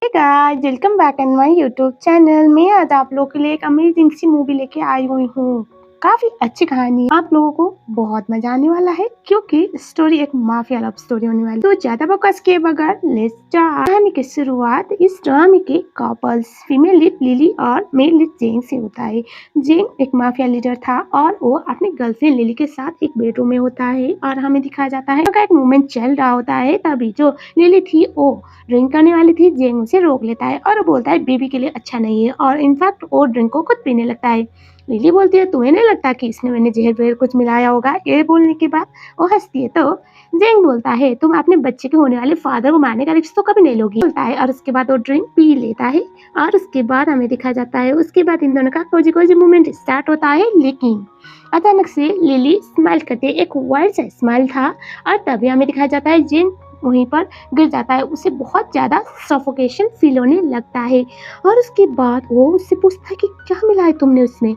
Hey guys, welcome back in my YouTube channel. मैं आज आप लोगों के लिए एक अमेजिंग सी मूवी लेके आई हुई हूँ। काफी अच्छी कहानी है, आप लोगों को बहुत मजा आने वाला है क्योंकि स्टोरी एक माफिया लव स्टोरी होने वाली है। तो ज्यादा बकवास किए बगैर लेट्स स्टार्ट। कहानी की शुरुआत इस ड्रामे के कपल्स फीमेल लीड लिली और मेल लीड जेंग से होता है। जेंग एक माफिया लीडर था और वो अपनी गर्लफ्रेंड लिली के साथ एक बेडरूम में होता है और हमें दिखाया जाता है एक मूवमेंट चल रहा होता है। तभी जो लिली थी वो ड्रिंक करने वाली थी, जेंग उसे रोक लेता है और बोलता है बेबी के लिए अच्छा नहीं है और इनफैक्ट वो ड्रिंक को खुद पीने लगता है। लिली बोलती है तुम्हें नहीं लगता कि इसमें मैंने जहर वहर कुछ मिलाया होगा? ये बोलने के बाद वो हंसती है। तो जेंग बोलता है तुम अपने बच्चे के होने वाले फादर को मारने का रिस्क तो कभी नहीं लोगी, बोलता है और उसके बाद वो ड्रिंक पी लेता है। और उसके बाद हमें दिखाया जाता है उसके बाद इन दोनों का कोजी कोजी मूवमेंट स्टार्ट होता है। लेकिन अचानक से लिली स्माइल करते एक वाइल्ड सा स्माइल था और तभी हमें दिखाया जाता है जेंग वहीं पर गिर जाता है। उसे बहुत ज्यादा सफोकेशन फील होने लगता है और उसके बाद वो उससे पूछता है कि क्या मिला है तुमने उसमें?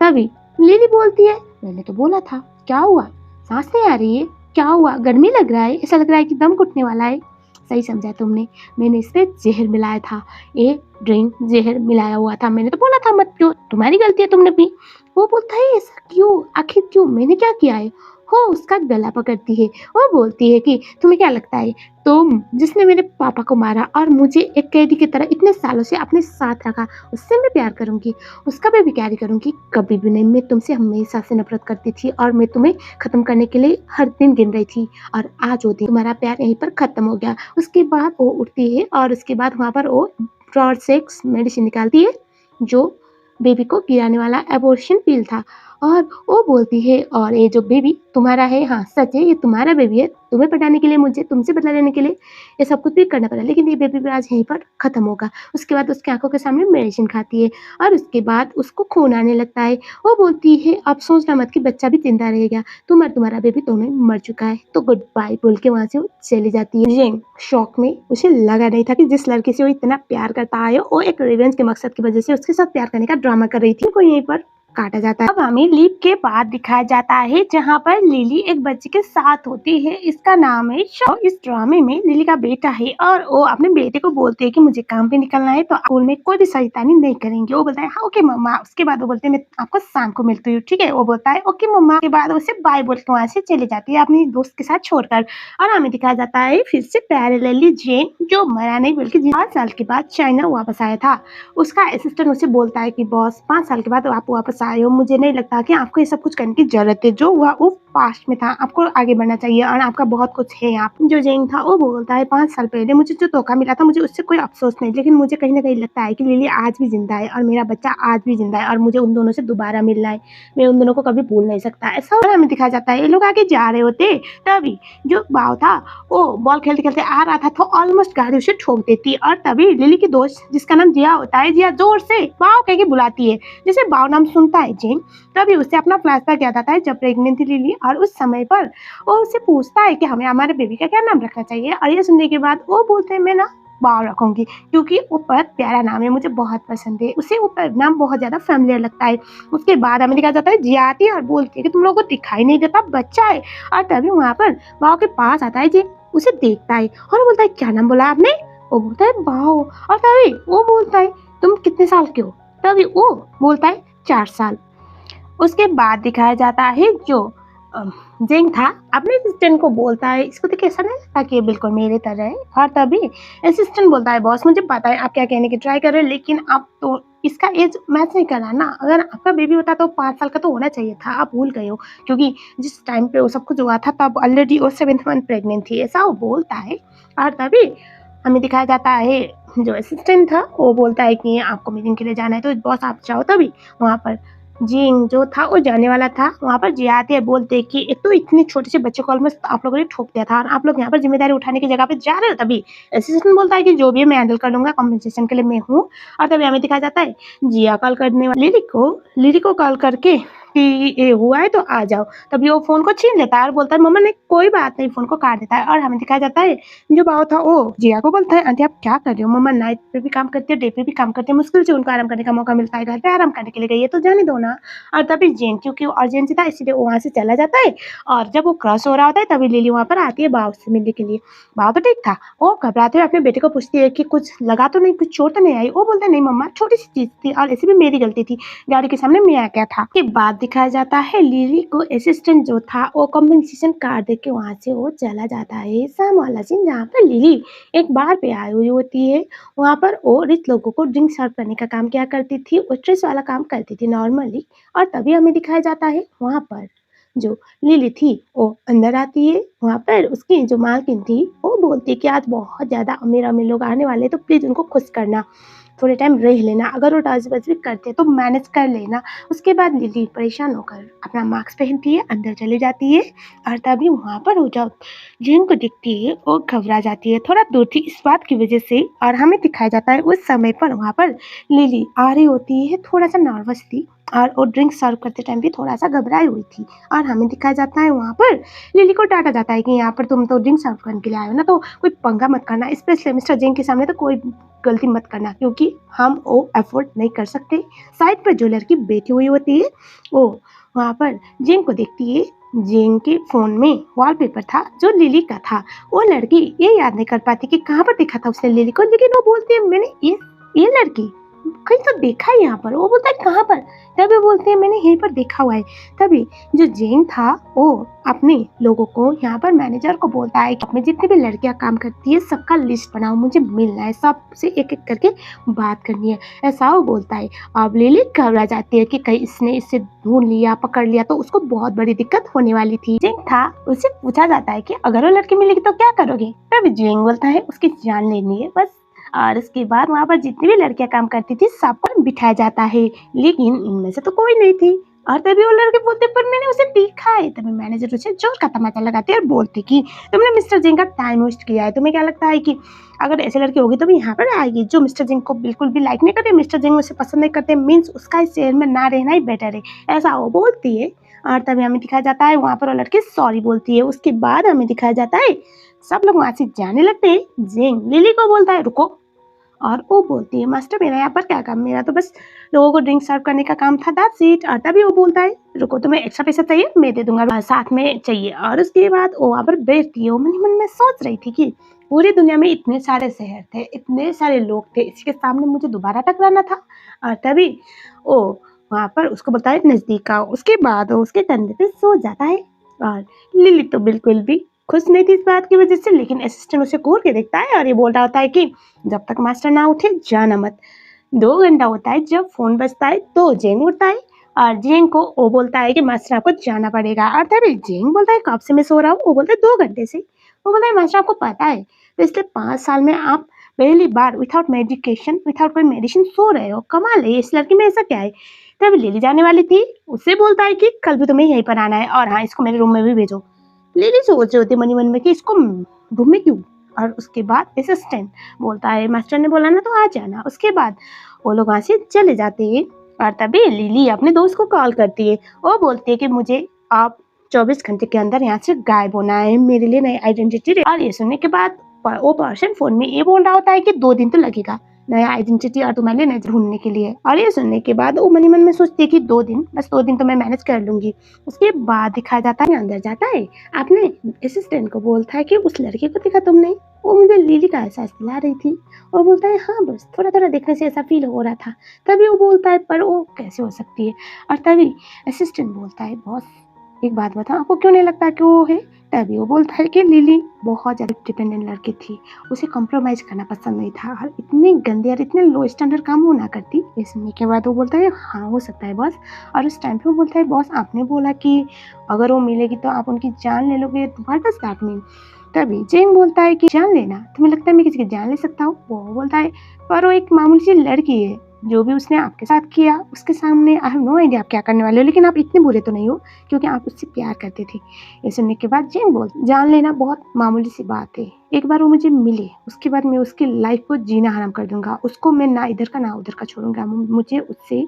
तभी लिली बोलती है मैंने तो बोला था, क्या हुआ? सांस नहीं आ रही है? क्या हुआ? गर्मी लग रहा है? ऐसा लग रहा है कि दम घुटने वाला है। सही समझा तुमने, मैंने इसमें जहर मिलाया था। ये ड्रिंक जहर मिलाया हुआ था, मैंने तो बोला था मत पियो, तुम्हारी गलती है, तुमने पी। वो बोलता है ऐसा क्यों? आखिर क्यों? मैंने क्या किया है? वो उसका गला पकड़ती है। वो बोलती है कि तुम्हें क्या लगता है तुम जिसने मेरे पापा को मारा और मुझे एक कैदी की तरह इतने सालों से अपने साथ रखा, उससे मैं प्यार करूंगी? उसका भी प्यार करूंगी? कभी भी नहीं। मैं तुमसे हमेशा से नफरत करती थी और मैं तुम्हें खत्म करने के लिए हर दिन गिन रही थी और आज वो दिन तुम्हारा प्यार यहीं पर खत्म हो गया। उसके बाद वो उठती है और उसके बाद वहां पर वो ड्रॉर से मेडिसिन निकालती है जो बेबी को गिराने वाला एबॉर्शन पिल था और वो बोलती है और ये जो बेबी तुम्हारा है, हाँ सच है, ये तुम्हारा बेबी है। तुम्हें पटाने के लिए, मुझे तुमसे बदला लेने के लिए ये सब कुछ भी करना पड़ा, लेकिन ये बेबी भी आज यहीं पर खत्म होगा। उसके बाद उसकी आंखों के सामने मेडिसिन खाती है और उसके बाद उसको खून आने लगता है। वो बोलती है अब सोचना मत कि बच्चा भी जिंदा रहेगा, तुम और तुम्हारा बेबी दोनों मर चुका है। तो गुड बाय बोल के वहां से वो चली जाती है। जेंग शॉक में, उसे लगा नहीं था कि जिस लड़के से वो इतना प्यार करता है वो एक रिवेंज के मकसद की वजह से उसके साथ प्यार करने का ड्रामा कर रही थी। को यहीं पर काटा जाता है। अब हमें लीप के बाद दिखाया जाता है जहाँ पर लिली एक बच्चे के साथ होती है, इसका नाम है शो। इस ड्रामे में लिली का बेटा है और वो अपने बेटे को बोलते है कि मुझे काम पे निकलना है तो स्कूल में कोई भी शैतानी नहीं करेंगे। वो बोलता है हाँ ओके मम्मा। उसके बाद वो बोलते हैं मैं आपको शाम को मिलती हूँ, ठीक है? वो बोलता है ओके मम्मा। के बाद उसे बाय बोल के वहाँ से चली जाती है अपनी दोस्त के साथ छोड़कर। और हमें दिखाया जाता है फिर से पैरेलली जेन जो मरा नहीं बल्कि 5 साल के बाद चाइना वापस आया था। उसका असिस्टेंट उसे बोलता है कि बॉस 5 साल के बाद आप वापस आए हो, मुझे नहीं लगता कि आपको ये सब कुछ करने की जरूरत है। जो हुआ वो पास्ट में था, आपको आगे बढ़ना चाहिए और आपका बहुत कुछ है यहाँ। जो जेंग था वो बोलता है 5 साल पहले मुझे जो धोखा मिला था मुझे उससे कोई अफसोस नहीं, लेकिन मुझे कहीं ना कहीं लगता है कि लिली आज भी जिंदा है और मेरा बच्चा आज भी जिंदा है और मुझे उन दोनों से दोबारा मिलना है। मैं उन दोनों को कभी भूल नहीं सकता। ऐसा और हमें दिखाया जाता है ये लोग आगे जा रहे होते तभी जो बाव था वो बॉल खेलते खेलते आ रहा था तो ऑलमोस्ट गाड़ी उसे ठोक देती और तभी लिली की दोस्त जिसका नाम जिया होता है, जिया जोर से बाव कह के बुलाती है। जैसे बाव नाम सुनता है जेंग तभी उससे अपना फ्लैशबैक याद आता है जब प्रेग्नेंट थी लिली और उस समय पर वो उससे पूछता है कि हमें हमारे बेबी का क्या नाम रखना चाहिए। और ये सुनने के बाद वो बोलते हैं मैं ना बाव रखूंगी क्योंकि वो बहुत प्यारा नाम है, मुझे बहुत पसंद है। उसे वो नाम बहुत ज्यादा फेमिलियर लगता है। उसके बाद हमें दिखाया जाता है जिया आती है और बोलती है कि तुम लोगों को दिखाई नहीं देता बच्चा है। और तभी वहां पर बाव के पास आता है, जी उसे देखता है और बोलता है क्या नाम बोला आपने? वो बोलता है बाव। और तभी वो बोलता है तुम कितने साल के हो? तभी वो बोलता है 4 साल। उसके बाद दिखाया जाता है जो जेंग था अपने असिस्टेंट को बोलता है, इसको देख ऐसा नहीं लगता कि ये बिल्कुल मेरे तरह है। और तभी असिस्टेंट बोलता है बॉस मुझे पता है आप क्या कहने की ट्राई कर रहे हो, लेकिन आप तो इसका एज मैच नहीं कर रहा ना। अगर आपका बेबी होता तो 5 साल का तो होना चाहिए था, आप भूल गए हो क्योंकि जिस टाइम पे वो सब कुछ हुआ था तब ऑलरेडी वो 7th मंथ प्रेग्नेंट थी। ऐसा वो बोलता है। और तभी हमें दिखाया जाता है जो असिस्टेंट था वो बोलता है कि आपको मीटिंग के लिए जाना है तो बॉस आप जाओ। तभी वहाँ पर जिंग जो था वो जाने वाला था, वहाँ पर जिया आते हैं बोलते कि एक तो इतने छोटे से बच्चे को ऑलमोस्ट आप लोगों ने ठोक दिया था और आप लोग यहाँ पर जिम्मेदारी उठाने की जगह पे जा रहे हो। तभी असिस्टेंट बोलता है कि जो भी है मैं हैंडल कर लूंगा, कॉम्पेंसेशन के लिए मैं हूँ। और तभी हमें दिखाया जाता है जिया कॉल करने वाली लिली को कॉल करके कि ये हुआ है तो आ जाओ। तभी वो फ़ोन को छीन लेता है और बोलता है मम्मा नहीं कोई बात नहीं, फ़ोन को काट देता है। और हमें दिखाया जाता है जो बाव था वो जिया को बोलता है आंटी आप क्या कर रहे हो? मम्मा नाइट पे भी काम करती है, डे पे भी काम करती है, मुश्किल से उनको आराम करने का मौका मिलता है, घर पे आराम करने के लिए गई है तो जाने दो ना। और तभी जेन क्योंकि वो अर्जेंसी था इसलिए वो वहाँ से चला जाता है और जब वो क्रॉस हो रहा होता है तभी लिली वहाँ पर आती है बाव से मिलने के लिए। बाव तो ठीक था, वो घबराते हुए अपने बेटे को पूछती है कि कुछ लगा तो नहीं, कुछ चोट तो नहीं आई? वो बोलता है नहीं मम्मा छोटी-सी चीज़ थी और ऐसे भी मेरी गलती थी, गाड़ी के सामने मैं आ गया था। के बाद दिखाया जाता है लिली को असिस्टेंट जो था वो कॉम्पेंसेशन कार्ड देके वहाँ से वो चला जाता है। शाम वाला सीन जहाँ पर लिली एक बार पे आई हुई होती है, वहाँ पर वो रिच लोगों को ड्रिंक सर्व करने का काम किया करती थी, वेट्रेस वाला काम करती थी नॉर्मली। और तभी हमें दिखाया जाता है वहाँ पर जो लिली थी वो अंदर आती है, वहाँ पर उसकी जो मालकिन थी वो बोलती है कि आज बहुत ज़्यादा अमीर-अमीर लोग आने वाले हैं तो प्लीज़ उनको खुश करना, थोड़े टाइम रह लेना, अगर वो डांस-वांस भी करते हैं तो मैनेज कर लेना। उसके बाद लिली परेशान होकर अपना मास्क पहनती है, अंदर चली जाती है और तभी वहाँ पर वो जब जिन को दिखती है वो घबरा जाती है, थोड़ा दूर थी इस बात की वजह से। और हमें दिखाया जाता है उस समय पर वहाँ पर लिली आ रही होती है, थोड़ा-सा नर्वस थी और वो ड्रिंक सर्व करते टाइम भी थोड़ा-सा घबराई हुई थी। और हमें दिखाया जाता है वहाँ पर लिली को डाँटा जाता है कि यहाँ पर तुम तो ड्रिंक सर्व करने के लिए आए हो ना, तो कोई पंगा मत करना, स्पेशली मिस्टर जिंग के सामने तो कोई गलती मत करना क्योंकि हम वो अफोर्ड नहीं कर सकते। साइड पर जो लड़की बैठी हुई होती है वो वहाँ पर जिंग को देखती है। जिंग के फ़ोन में वॉलपेपर था जो लिली का था। वो लड़की ये याद नहीं कर पाती कि कहाँ पर देखा था उसने लिली को, लेकिन वो बोलती है मैंने ये लड़की कहीं तो देखा है यहाँ पर। वो बोलता है कहाँ पर? तभी वो बोलते हैं मैंने यहीं पर देखा हुआ है। तभी जो जेन था वो अपने लोगों को यहाँ पर मैनेजर को बोलता है कि अपने जितनी भी लड़कियां काम करती है सबका लिस्ट बनाओ, मुझे मिलना है, सबसे एक एक करके बात करनी है, ऐसा वो बोलता है। अब लिली घबरा जाती है कि कहीं इसने इसे ढूंढ लिया, पकड़ लिया तो उसको बहुत बड़ी दिक्कत होने वाली थी। जेन था उससे पूछा जाता है कि अगर वो लड़की मिलेगी तो क्या करोगे? तभी जेन बोलता है उसकी जान लेनी है बस। और उसके बाद वहाँ पर जितनी भी लड़कियां काम करती थी सबको बिठाया जाता है, लेकिन इनमें से तो कोई नहीं थी। और तभी वो लड़के बोलते पर मैंने उसे देखा है। तभी मैनेजर उसे जोर का तमाचा लगाते और बोलते कि तुमने मिस्टर जिंग का टाइम वेस्ट किया है, तुम्हें क्या लगता है कि अगर ऐसी लड़की होगी तो भी यहाँ पर आएगी जो मिस्टर जिंग को बिल्कुल भी लाइक नहीं करते, मिस्टर जिंग उसे पसंद नहीं करते, मीन्स उसका इस शहर में ना रहना ही बेटर है, ऐसा वो बोलती है। और तभी हमें दिखाया जाता है वहाँ पर वो लड़की सॉरी बोलती है। उसके बाद हमें दिखाया जाता है सब लोग वहाँ से जाने लगते हैं। जिंग लिली को बोलता है रुको, और वो बोलती है मास्टर मेरा यहाँ पर क्या काम, मेरा तो बस लोगों को ड्रिंक सर्व करने का काम था, दैट्स इट। और तभी वो बोलता है रुको तुम्हें एक्स्ट्रा पैसा चाहिए मैं दे दूंगा, साथ में चाहिए। और उसके बाद वो वहाँ पर बैठती है। वो मन में सोच रही थी कि पूरी दुनिया में इतने सारे शहर थे, इतने सारे लोग थे, इसके सामने मुझे दोबारा टकराना था। और तभी वो वहाँ पर उसको बोलता है नजदीक आओ। उसके बाद वो उसके कंधे पे सो जाता है। और लिली तो बिल्कुल भी खुश नहीं थी इस बात की वजह से, लेकिन असिस्टेंट उसे घूर के देखता है और ये बोल रहा होता है कि जब तक मास्टर ना उठे जाना मत। 2 घंटा होता है जब फोन बजता है तो जेंग उठता है और जेंग को वो बोलता है कि मास्टर आपको जाना पड़ेगा। और तभी जेंग बोलता है कब से मैं सो रहा हूँ? वो बोलता है 2 घंटे से। वो बोलता है मास्टर आपको पता है पिछले 5 साल में आप पहली बार विदाउट मेडिकेशन, विदाउट कोई मेडिसिन सो रहे हो, कमाल है, इस लड़की में ऐसा क्या है? तभी लिली जाने वाली थी, उससे बोलता है कि कल भी तुम्हें यहीं पर आना है और हाँ इसको मेरे रूम में भी भेजो। लिली सोच रही होती मन में कि इसको रूम में क्यों। और उसके बाद असिस्टेंट बोलता है मास्टर ने बोला ना तो आ जाना। उसके बाद वो लोग वहाँ से चले जाते हैं। और तभी लिली अपने दोस्त को कॉल करती है। वो बोलती है कि मुझे आप 24 घंटे के अंदर यहाँ से गायब होना है, मेरे लिए नई आइडेंटिटी। और ये सुनने के बाद वो पर्सन फोन में ये बोल रहा होता है कि 2 दिन तो लगेगा नया आइडेंटिटी और तुम्हारे लिए नया ढूंढने के लिए। और ये सुनने के बाद वो मन में सोचती है कि 2 दिन, बस 2 दिन तो मैं मैनेज कर लूंगी। उसके बाद दिखाया जाता है अंदर जाता है, अपने असिस्टेंट को बोलता है कि उस लड़के को देखा तुमने, वो मुझे लिली का एहसास दिला रही थी। वो बोलता है हाँ बस थोड़ा थोड़ा देखने से ऐसा फील हो रहा था। तभी वो बोलता है पर वो कैसे हो सकती है। और तभी असिस्टेंट बोलता है बॉस एक बात बताओ आपको क्यों नहीं लगता कि वो है? तभी वो बोलता है कि लिली बहुत ज़्यादा डिपेंडेंट लड़की थी, उसे कॉम्प्रोमाइज़ करना पसंद नहीं था और इतने गंदे और इतने लो स्टैंडर्ड काम वो ना करती। ये सुनने के बाद वो बोलता है हाँ हो सकता है बॉस। और उस टाइम पे वो बोलता है बॉस आपने बोला कि अगर वो मिलेगी तो आप उनकी जान ले लोगे, व्हाट डज दैट मीन? तभी जेंग बोलता है कि जान लेना, तुम्हें लगता है मैं किसी की जान ले सकता हूँ? वो बोलता है पर वो एक मामूली सी लड़की है, जो भी उसने आपके साथ किया उसके सामने आई हैव नो आइडिया आप क्या करने वाले हो, लेकिन आप इतने बुरे तो नहीं हो क्योंकि आप उससे प्यार करते थे। ये सुनने के बाद जेंग बोल जान लेना बहुत मामूली सी बात है, एक बार वो मुझे मिले उसके बाद मैं उसकी लाइफ को जीना हराम कर दूंगा, उसको मैं ना इधर का ना उधर का छोड़ूंगा, मुझे उससे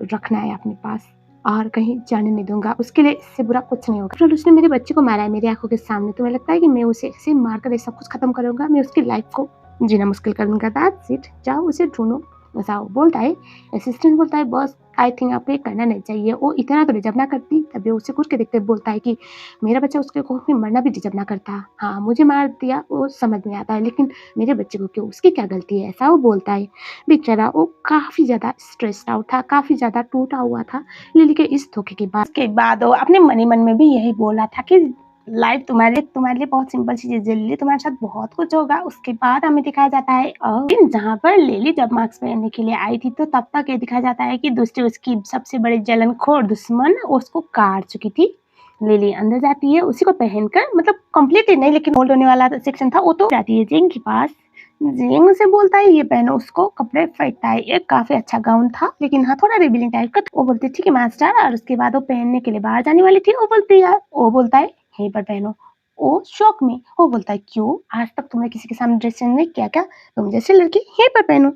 रखना है अपने पास। और कहीं जाने नहीं दूँगा, उसके लिए इससे बुरा कुछ नहीं होगा। फिर उसने मेरे बच्चे को मारा है मेरी आँखों के सामने, तुम्हें लगता है कि मैं उसे ऐसे मारकर ये सब कुछ खत्म करूँगा? मैं उसकी लाइफ़ को जीना मुश्किल कर दूँगा। दैट्स इट, जाओ उसे ढूँढो। ऐसा वो बोलता है, असिस्टेंट बोलता है, बॉस आई थिंक आपको ये करना नहीं चाहिए। वो इतना तो डिज़र्व ना करती, तभी उसे घूर के देखते हुए बोलता है कि मेरा बच्चा उसके खौफ में मरना भी डिज़र्व ना करता। हाँ, मुझे मार दिया वो समझ में आता है, लेकिन मेरे बच्चे को क्यों? उसकी क्या गलती है? ऐसा वो बोलता है। बेचारा वो काफ़ी ज़्यादा स्ट्रेस्ड आउट था, काफ़ी ज़्यादा टूटा हुआ था लिली के इस धोखे के बाद। उसके बाद वो अपने मन ही मन में भी यही बोला था कि लाइफ तुम्हारे लिए बहुत सिंपल सी चीज़ है, लिली तुम्हारे साथ बहुत कुछ होगा। उसके बाद हमें दिखाया जाता है लेकिन जहाँ पर लिली जब मार्क्स पहनने के लिए आई थी, तो तब तक ये दिखाया जाता है कि दूसरी उसकी सबसे बड़ी जलनखोर दुश्मन उसको काट चुकी थी। लिली अंदर जाती है उसी को पहनकर, मतलब कंप्लीटली नहीं लेकिन होल्ड होने वाला सेक्शन था वो, तो जाती है जिंग के पास। जिंग उसे बोलता है ये पहनो, उसको कपड़े फेंकता है। एक काफी अच्छा गाउन था लेकिन हाँ थोड़ा रिवीलिंग टाइप का। वो बोलती है ठीक है मास्टर, और उसके बाद वो पहनने के लिए बाहर जाने वाली थी। वो बोलता है यहीं पर पहनो। वो शौक में वो बोलता है क्यों, आज तक तुमने किसी के सामने ड्रेस चेंज नहीं किया क्या? तुम जैसी लड़की यहीं पर पहनो।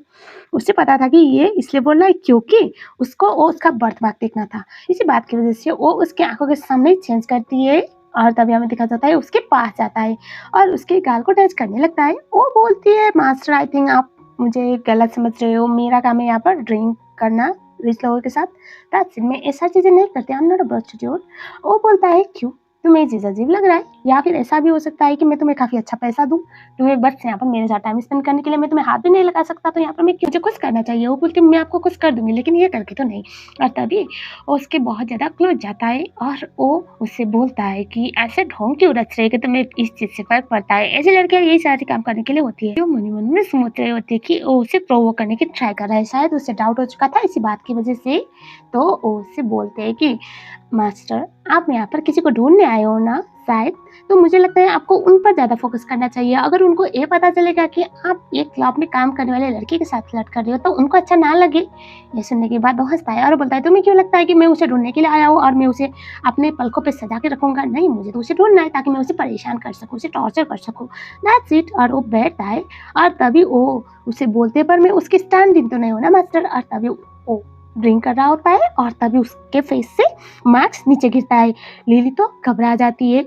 उसे पता था कि ये इसलिए बोल रहा है क्योंकि उसको वो उसका बर्थ मार्क देखना था। इसी बात की वजह से वो उसके आंखों के सामने चेंज करती है, और तभी हमें दिखा जाता है उसके पास जाता है और उसके गाल को टच करने लगता है। वो बोलती है मास्टर आई थिंक आप मुझे गलत समझ रहे हो, मेरा काम है यहाँ पर ड्रिंक करना रिच लोगों के साथ। दैट्स इट, मैं ऐसा चीजें नहीं करती, I am not a prostitute. वो बोलता है क्यों, तुम्हें ये चीज अजीब लग रहा है? या फिर ऐसा भी हो सकता है कि मैं तुम्हें काफी अच्छा पैसा दूं, तुम्हें बस यहाँ पर मेरे साथ टाइम स्पेंड करने के लिए, मैं तुम्हें हाथ भी नहीं लगा सकता, तो यहाँ पर मैं क्यों, मुझे कुछ करना चाहिए। वो बोलती मैं आपको कुछ कर दूंगी लेकिन ये करके तो नहीं। और तभी वो उसके बहुत ज्यादा क्लोज जाता है और वो उससे बोलता है कि ऐसे ढोंग क्यों रच रहे कि तुम्हें इस चीज से फर्क पड़ता है? ऐसी लड़कियां यही सारे काम करने के लिए होती है। जो मन ही मन में सोच रही होती है कि वो उसे प्रोवोक करने की ट्राई कर रहा है, शायद उसे डाउट हो चुका था इसी बात की वजह से। तो वो उससे बोलते हैं कि मास्टर आप यहाँ पर किसी को ढूंढने आए हो ना शायद, तो मुझे लगता है आपको उन पर ज्यादा फोकस करना चाहिए। अगर उनको ये पता चलेगा कि आप एक क्लब में काम करने वाले लड़की के साथ फ्लर्ट कर रहे हो तो उनको अच्छा ना लगे। ये सुनने के बाद वो हंसता है और बोलता है तुम्हें क्यों लगता है कि मैं उसे ढूंढने के लिए आया हूँ और मैं उसे अपने पलकों पे सजा के रखूंगा? नहीं, मुझे तो उसे ढूंढना है ताकि मैं उसे परेशान कर सकूँ, उसे टॉर्चर कर सकूँ। That's it. और वो बैठता है और तभी वो उसे बोलते पर मैं उसकी स्टैंड इन तो नहीं हूँ ना मास्टर। और तभी वो ड्रिंक कर रहा होता है और तभी उसके फेस से मार्क्स नीचे गिरता है। लिली तो घबरा जाती है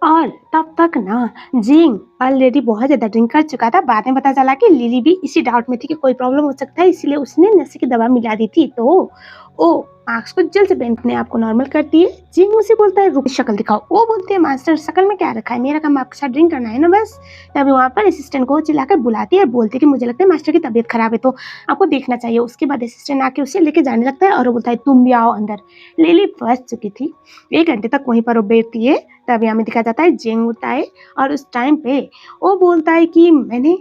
और तब तक ना जिंग ऑलरेडी बहुत ज्यादा ड्रिंक कर चुका था। बाद में पता चला कि लिली भी इसी डाउट में थी कि कोई प्रॉब्लम हो सकता है, इसलिए उसने नशे की दवा मिला दी थी। तो वो मार्क्स को जल्द से जल्द अपने आप को नॉर्मल करती है। जिंग उसे बोलता है रुक शक्ल दिखाओ। वो बोलती है मास्टर शक्ल में क्या रखा है, मेरा काम आपके साथ ड्रिंक करना है ना बस। तभी वहाँ पर असिस्टेंट को चिल्लाकर बुलाती है और बोलती है कि मुझे लगता है मास्टर की तबीयत खराब है तो आपको देखना चाहिए। उसके बाद असिस्टेंट आके उसे लेके जाने लगता है और वो बोलता है तुम भी आओ अंदर। लिली फंस चुकी थी, 1 घंटे तक वहीं पर वो बैठती है। तभी हमें दिखा जाता है जिंग उठता है और उस टाइम पे वो बोलता है कि मैंने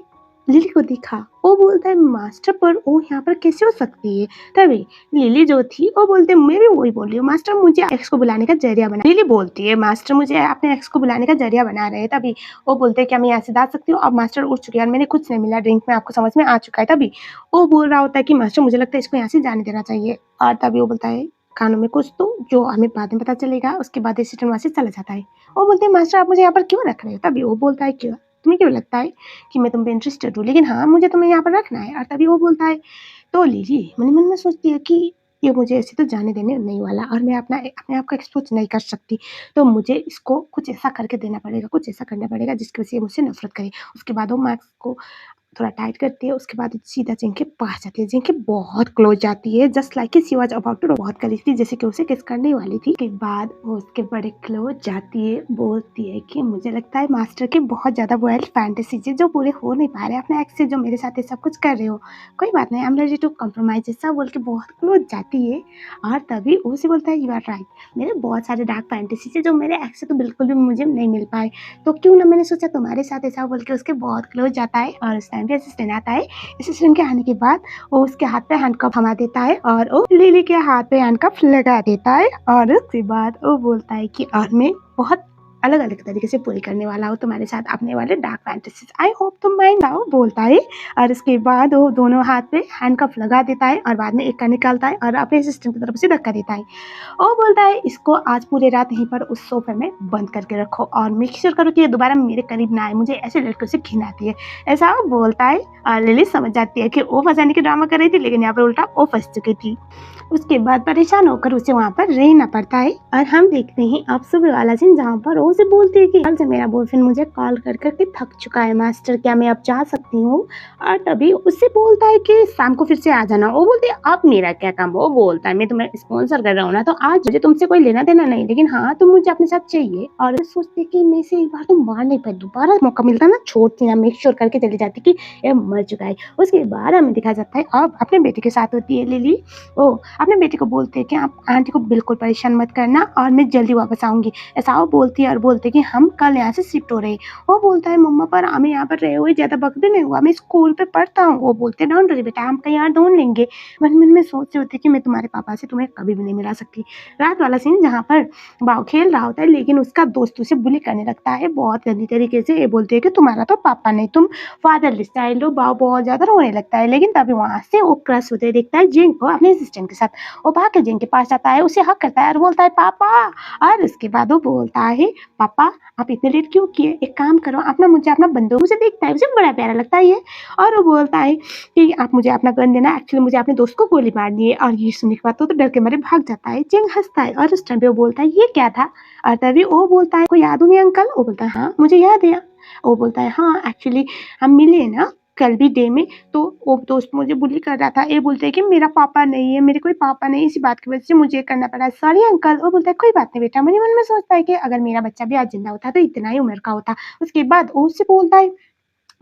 लिली को देखा। वो बोलता है मास्टर पर वो यहाँ पर कैसे हो सकती है? तभी लिली जो थी वो बोलते मैं भी वही बोल रही हूँ मास्टर, मुझे एक्स को बुलाने का जरिया बना। लिली बोलती है मास्टर मुझे अपने एक्स को बुलाने का जरिया बना रहे हैं। तभी वो बोलते हैं क्या मैं यहाँ से जा सकती हूँ? अब मास्टर उठ चुके हैं और मैंने कुछ नहीं मिला ड्रिंक में, आपको समझ में आ चुका है। तभी वो बोल रहा होता है कि मास्टर मुझे लगता है इसको यहाँ से जाने देना चाहिए। और तभी वो बोलता है कानों में कुछ तो जो हमें बाद में पता चलेगा। उसके बाद असिस्टेंट वहाँ से चला जाता है। वो बोलते हैं मास्टर आप मुझे यहाँ पर क्यों रख रहे हो? तभी वो बोलता है क्यों, तुम्हें क्यों लगता है कि मैं तुम पे इंटरेस्टेड हूँ, लेकिन हाँ मुझे तुम्हें यहाँ पर रखना है। और तभी वो बोलता है तो लिली मन मन में सोचती है कि ये मुझे ऐसे तो जाने देने नहीं वाला और मैं अपने आप को एक्सपोज नहीं कर सकती, तो मुझे इसको कुछ ऐसा करके देना पड़ेगा, कुछ ऐसा करना पड़ेगा जिसकी वजह से मुझसे नफरत करे। उसके बाद वो मार्क्स को थोड़ा टाइट करती है। उसके बाद सीधा जिंग के पास जाती है, जिंग के बहुत क्लोज जाती है, just like she was about to, बहुत करीब थी जैसे कि उसे किस करने वाली थी। के बाद वो उसके बड़े क्लोज जाती है, बोलती है कि मुझे लगता है मास्टर के बहुत ज्यादा वाइल्ड फैंटेसीज है जो पूरे हो नहीं पा रहे अपने एक्स से, जो मेरे साथ ये सब कुछ कर रहे हो, कोई बात नहीं, I am ready to compromise, ऐसा बोल के बहुत क्लोज जाती है। और तभी उसे बोलता है यू आर राइट, मेरे बहुत सारे डार्क फैंटेसीज है जो मेरे एक्स से तो बिल्कुल भी मुझे नहीं मिल पाए, तो क्यों ना मैंने सोचा तुम्हारे साथ ऐसा बोल के उसके बहुत क्लोज जाता है। और उस टाइम पे असिस्टेंट आता है। असिस्टेंट के आने के बाद वो उसके हाथ पे हैंडकफ थमा देता है और वो लिली के हाथ पे हैंडकफ लगा देता है। और उसके बाद वो बोलता है कि और मैं बहुत अलग अलग तरीके से पूरी करने वाला हूँ तुम्हारे साथ अपने वाले डार्क फैंटेसीज। आई होप तुम माइंड आओ, बोलता है। और उसके बाद वो दोनों हाथ पे हैंडकफ लगा देता है और बाद में एक का निकालता है और अपने असिस्टेंट की तरफ से धक्का देता है। वो बोलता है इसको आज पूरी रात यहीं पर उस सोफे में बंद करके रखो और मेक श्योर करो कि ये दोबारा मेरे करीब ना आए, मुझे ऐसे लड़कियों से घिन आती है। ऐसा वो बोलता है और लिली समझ जाती है कि वो फंसाने की ड्रामा कर रही थी, लेकिन यहाँ पर उल्टा वो फंस चुकी थी। उसके बाद परेशान होकर उसे वहाँ पर रहना पड़ता है और हम देखते हैं अब सुबह वाला सीन, जहाँ पर वो उसे बोलती है कि कल से मेरा बॉयफ्रेंड मुझे कॉल कर करके थक चुका है मास्टर, क्या मैं अब जा सकती हूँ। और तभी उससे बोलता है कि शाम को फिर से आ जाना। वो बोलती है अब मेरा क्या काम। वो बोलता है मैं तुम्हें स्पॉन्सर कर रहा हूँ ना, तो आज मुझे तुमसे कोई लेना देना नहीं, लेकिन हाँ तुम मुझे अपने साथ चाहिए। और सोचती कि मैं से एक बार तुम बाहर नहीं पाई, दोबारा मौका मिलता ना छोड़ती ना, मेक श्योर करके चली जाती कि ये मर चुका है। उसके बाद हमें दिखा जाता है अब अपने बेटे के साथ होती है लिली। वो अपने बेटे को बोलते हैं कि आप आंटी को बिल्कुल परेशान मत करना और मैं जल्दी वापस आऊंगी। ऐसा वो बोलती है और बोलते कि हम कल यहाँ से शिफ्ट हो रहे हैं। वो बोलता है मम्मा पर हमें यहाँ पर रहे हुए ज्यादा वक्त भी नहीं हुआ, मैं स्कूल पे पढ़ता हूँ। वो बोलते हैं डोंट वरी बेटा, हम कहीं और ढूंढ लेंगे। मन मन में सोच रही होती कि मैं तुम्हारे पापा से तुम्हें कभी भी नहीं मिला सकती। रात वाला सीन जहाँ पर बाव खेल रहा होता है, लेकिन उसका दोस्त उसे बुली करने लगता है बहुत गंदी तरीके से। ये बोलते है कि तुम्हारा तो पापा नहीं, तुम फादरलेस चाइल्ड हो। बाव बहुत ज्यादा रोने लगता है, लेकिन तभी वहां से वो क्रश होते देखता है जिंग को अपने असिस्टेंट के साथ। वो भाग के जिंग के पास जाता है, उसे हक करता है और बोलता है पापा। और उसके बाद वो बोलता है पापा आप इतने लेट क्यों किए, एक काम करो अपना मुझे अपना बंदूक से देखता है, उसे बड़ा प्यारा लगता है ये। और वो बोलता है कि आप मुझे अपना गन देना, एक्चुअली मुझे अपने दोस्त को गोली मारनी है। और ये सुनने के बाद तो डर के मारे भाग जाता है। जिंग हंसता है और उस टाइम पे वो बोलता है ये क्या था। और तभी वो बोलता है कोई याद हुई अंकल। वो बोलता है हाँ मुझे याद है। वो बोलता है हाँ एक्चुअली हम मिले ना कल भी डे में, तो वो दोस्त मुझे बुली कर रहा था। ये बोलते हैं कि मेरा पापा नहीं है, मेरे कोई पापा नहीं, इसी बात की वजह से मुझे करना पड़ा, सॉरी अंकल। वो बोलता है कोई बात नहीं बेटा। मन में सोचता है कि अगर मेरा बच्चा भी आज जिंदा होता तो इतना ही उम्र का होता। उसके बाद वो उससे बोलता है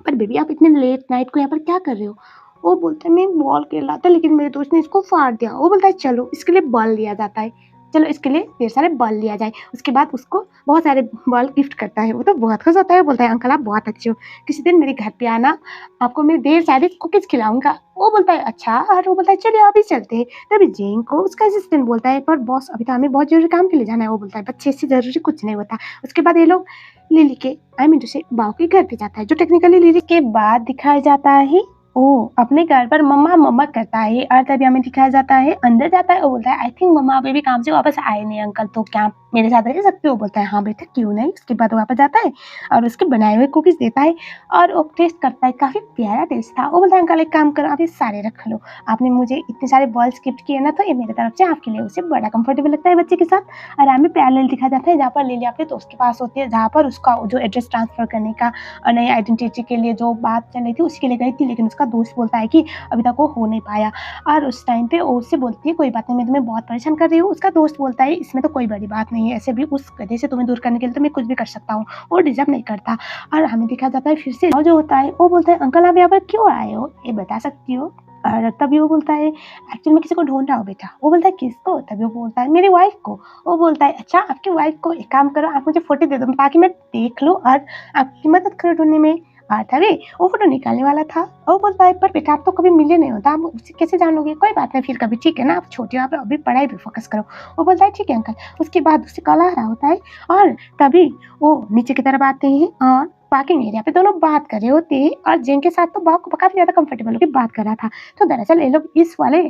पर बेबी आप इतने लेट नाइट को यहाँ पर क्या कर रहे हो। वो बोलता है मैं बॉल खेल रहा था, लेकिन मेरे दोस्त ने इसको फाड़ दिया। वो बोलता है चलो इसके लिए बॉल लिया जाता है, चलो इसके लिए ढेर सारे बॉल लिया जाए। उसके बाद उसको बहुत सारे बॉल गिफ्ट करता है। वो तो बहुत खुश होता है, बोलता है अंकल आप बहुत अच्छे हो, किसी दिन मेरे घर पे आना, आपको मैं ढेर सारे कुकीज खिलाऊंगा। वो बोलता है अच्छा। और वो बोलता है चलिए अभी चलते हैं। तभी जेन को उसका असिस्टेंट बोलता है पर बॉस अभी तो हमें बहुत जरूरी काम के लिए जाना है। वो बोलता है बच्चे से जरूरी कुछ नहीं होता। उसके बाद ये लोग लिली के आई मीन टू से बाव के घर पे जाता है, जो टेक्निकली लिली के बाद दिखाया जाता है ओ अपने घर पर मम्मा मम्मा करता है। और तभी हमें दिखाया जाता है अंदर जाता है। वो बोलता है आई थिंक मम्मा अभी भी काम से वापस आए नहीं अंकल, तो क्या आप मेरे साथ रह सकते हो। बोलता है हाँ बेटा क्यों नहीं। उसके बाद वो वापस जाता है और उसके बनाए हुए कुकीज देता है और वो टेस्ट करता है, काफी प्यारा टेस्ट था। वो बोलता है अंकल एक काम करो आप ये सारे रख लो, आपने मुझे इतने सारे बॉल्स गिफ्ट किए ना, तो ये मेरे तरफ से आपके लिए। उसे बड़ा कंफर्टेबल लगता है बच्चे के साथ। और हमें पैरेलल दिखा जाता है जहाँ पर लिली अपने दोस्त के पास होती है, जहाँ पर उसका जो एड्रेस ट्रांसफर करने का और नई आइडेंटिटी के लिए जो बात चल रही थी उसके लिए गई थी, लेकिन उसका दोस्त बोलता है कि अभी तक वो हो नहीं पाया। और उस टाइम पे वो उससे बोलती है कोई बात नहीं मैं तुम्हें बहुत परेशान कर रही हूँ। उसका दोस्त बोलता है इसमें तो कोई बड़ी बात नहीं है, ऐसे भी उस गधे से तुम्हें दूर करने के लिए तो मैं कुछ भी कर सकता हूँ, वो डिजर्व नहीं करता। और हमें दिखा जाता है फिर से जो होता है। वो बोलता है अंकल आप यहाँ पर क्यों आए हो, ये बता सकती हो। और तभी वो बोलता है एक्चुअली मैं किसी को ढूंढ रहा हूँ बेटा। वो बोलता है किसको। तभी वो बोलता है मेरी वाइफ को। वो बोलता है अच्छा आपकी वाइफ को, एक काम करो आप मुझे फोटो दे दो ताकि मैं देख लूँ और आपकी मदद करो ढूंढने में। तभी वो फोटो निकालने वाला था। वो बोलता है पर बेटा आप तो कभी मिले नहीं होता, आप उससे कैसे जानोगे। कोई बात नहीं फिर कभी, ठीक है ना, आप छोटे हो, आप अभी पढ़ाई पे फोकस करो। वो बोलता है ठीक है अंकल। उसके बाद उससे कॉल आ रहा होता है और तभी वो नीचे की तरफ आते हैं और पार्किंग एरिया पे दोनों बात कर रहे होते हैं। और जिन के साथ तो काफी ज्यादा कंफर्टेबल होकर बात कर रहा था। तो दरअसल ये लोग इस वाले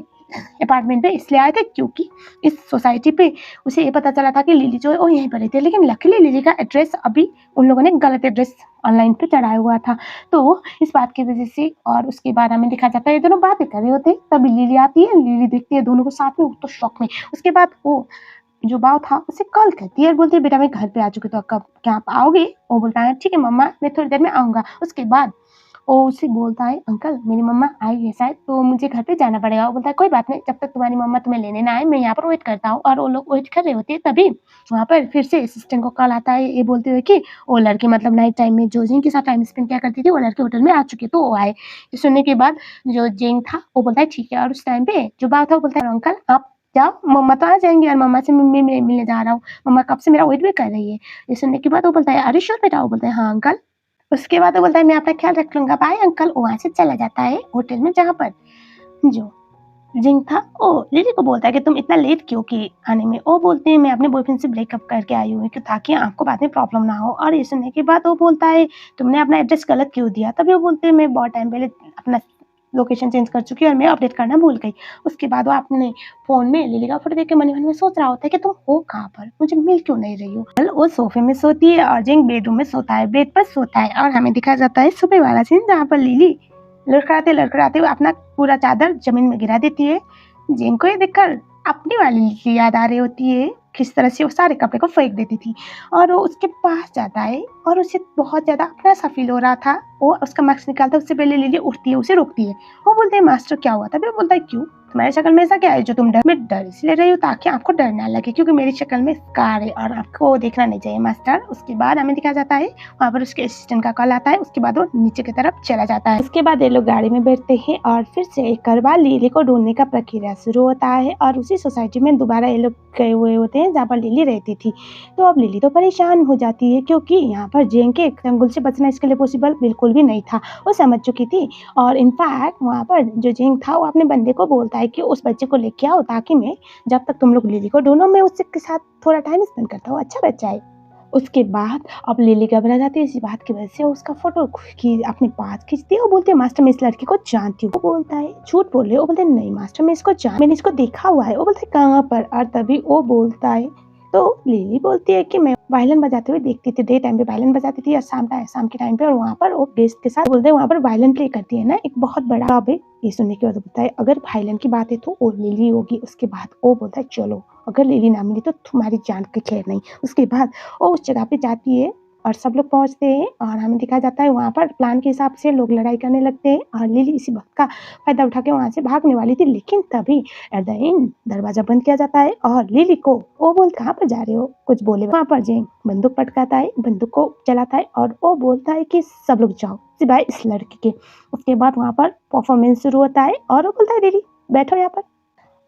अपार्टमेंट पे इसलिए आए थे क्योंकि इस सोसाइटी पे उसे ये पता चला था कि लिली जो है वो यहीं पर रहती है, लेकिन लकीली लिली का एड्रेस अभी उन लोगों ने गलत एड्रेस ऑनलाइन पे चढ़ाया हुआ था। तो इस बात की वजह से और उसके बाद हमें दिखा जाता है ये दोनों बातें कर रहे होते। तभी लिली आती है, लिली देखती है दोनों को साथ में, तो शॉक में। उसके बाद वो जो बाव था उसे कॉल करती है और बोलती है बेटा मैं घर पे आ चुकी, तो कब क्या आप आओगे। वो बोलता है ठीक है मम्मा मैं थोड़ी देर में आऊंगा। उसके बाद वो उससे बोलता है अंकल मेरी मम्मा आई है शायद, तो मुझे घर पे जाना पड़ेगा। वो बोलता है कोई बात नहीं, जब तक तुम्हारी मम्मा तुम्हें लेने ना आए मैं यहाँ पर वेट करता हूँ। और वो लोग वेट कर रहे होते हैं। तभी वहाँ पर फिर से असिस्टेंट को कॉल आता है, ये बोलते हुए कि वो लड़की मतलब नाइट टाइम में जो जिंग के साथ टाइम स्पेंड क्या करती थी वो लड़की होटल में आ चुकी है, तो वो आए। ये सुनने के बाद जो जिंग था वो बोलता है ठीक है। और उस टाइम पे जो बात था वो बोलता है अंकल आप जाओ, मम्मा तो आ जाएंगी और मम्मा से मैं मिलने जा रहा हूँ, मम्मा कब से मेरा वेट भी कर रही है। ये सुनने के बाद वो बोलता है अरे श्योर बेटा। वो बोलता है हाँ अंकल। उसके बाद वो बोलता है मैं अपना ख्याल रख लूंगा, बाय अंकल। वो वहां से चला जाता है होटल में, जहाँ पर जो जिंग था ओ लिली को बोलता है कि तुम इतना लेट क्यों की आने में। वो बोलते हैं मैं अपने बॉयफ्रेंड से ब्रेकअप करके आई हूँ कि ताकि आपको बाद में प्रॉब्लम ना हो। और ये सुनने के बाद वो बोलता है तुमने अपना एड्रेस गलत क्यों दिया। तभी वो बोलते हैं मैं बहुत टाइम पहले अपना लोकेशन चेंज कर चुकी हूँ और मैं अपडेट करना भूल गई। उसके बाद वो अपने फोन में लिली का फोटो देख के मन ही मन में सोच रहा होता है कि तुम हो कहाँ पर, मुझे मिल क्यों नहीं रही हो। कल वो सोफे में सोती है और जिंग बेडरूम में सोता है, बेड पर सोता है। और हमें दिखाया जाता है सुबह वाला सीन जहाँ पर लिली लड़खड़ाते हुए अपना पूरा चादर जमीन में गिरा देती है। जिंग को ये देखकर अपनी वाली लिली याद आ रही होती है, किस तरह से वो सारे कपड़े को फेंक देती थी। और वो उसके पास जाता है और उसे बहुत ज्यादा अपना सा फील हो रहा था। वो उसका मास्क निकालता है, उससे पहले लिली उठती है, उसे रोकती है। वो बोलते हैं मास्टर क्या हुआ। तभी वो बोलता है क्यों, तुम्हारी शक्ल में ऐसा क्या है जो तुम डर। मैं डर इसलिए रही हूँ ताकि आपको डर ना लगे, क्योंकि मेरी शक्ल में स्कार है और आपको देखना नहीं चाहिए मास्टर। उसके बाद हमें दिखाया जाता है वहाँ पर उसके असिस्टेंट का कॉल आता है। उसके बाद वो नीचे की तरफ चला जाता है। उसके बाद ये लोग गाड़ी में बैठते हैं और फिर से एक बार लिली को ढूंढने का प्रक्रिया शुरू होता है। और उसी सोसाइटी में दोबारा ये लोग गए हुए होते हैं जहाँ पर लिली रहती थी। तो अब लिली तो परेशान हो जाती है, क्योंकि यहाँ पर जेंग के चंगुल से बचना इसके लिए पॉसिबल बिल्कुल भी नहीं था। वो समझ चुकी थी। और इनफैक्ट वहाँ पर जो जेंग था वो अपने बंदे को बोलता है कि उस बच्चे को लेके आओ ताकि मैं जब तक तुम लोग लिली को ढूंढो मैं उसके के साथ थोड़ा टाइम स्पेंड करता हूँ, अच्छा बच्चा है। उसके बाद अब लिली घबरा जाती है इसी बात की वजह से। उसका फोटो की अपने पास खींचती है। वो बोलती है मास्टर मैं इस लड़की को जानती हूँ। वो बोलता है झूठ बोल रहे हो। वो बोलते हैं नहीं मास्टर मैं इसको मैंने इसको देखा हुआ है। वो बोलते हैं कहाँ पर। और तभी वो बोलता है तो लिली बोलती है कि मैं वायलिन बजाते हुए देखती थी, डे टाइम पे वायलिन बजाती थी और शाम के टाइम पे। और वहाँ पर वो गेस्ट के साथ बोलते हैं वहाँ पर वायलिन प्ले करती है ना, एक बहुत बड़ा क्लब है। ये सुनने के बाद बोलता है अगर वायलिन की बात है तो वो लिली होगी। उसके बाद वो बोलता है चलो अगर लिली ना मिली तो तुम्हारी जान की खैर नहीं। उसके बाद वो उस जगह पे जाती है और सब लोग पहुंचते हैं और हमें दिखाया जाता है वहाँ पर प्लान के हिसाब से लोग लड़ाई करने लगते हैं। और लिली इसी बात का फायदा उठा के वहाँ से भागने वाली थी, लेकिन तभी एट द एंड दरवाजा बंद किया जाता है और लिली को वो बोल कहाँ पर जा रहे हो कुछ बोले। वहाँ पर जेंग बंदूक पटकाता है, बंदूक को चलाता है और वो बोलता है कि सब लोग जाओ सिवाय इस लड़की के। उसके बाद वहाँ पर परफॉर्मेंस शुरू होता है और वो बोलता है लिली बैठो यहाँ पर।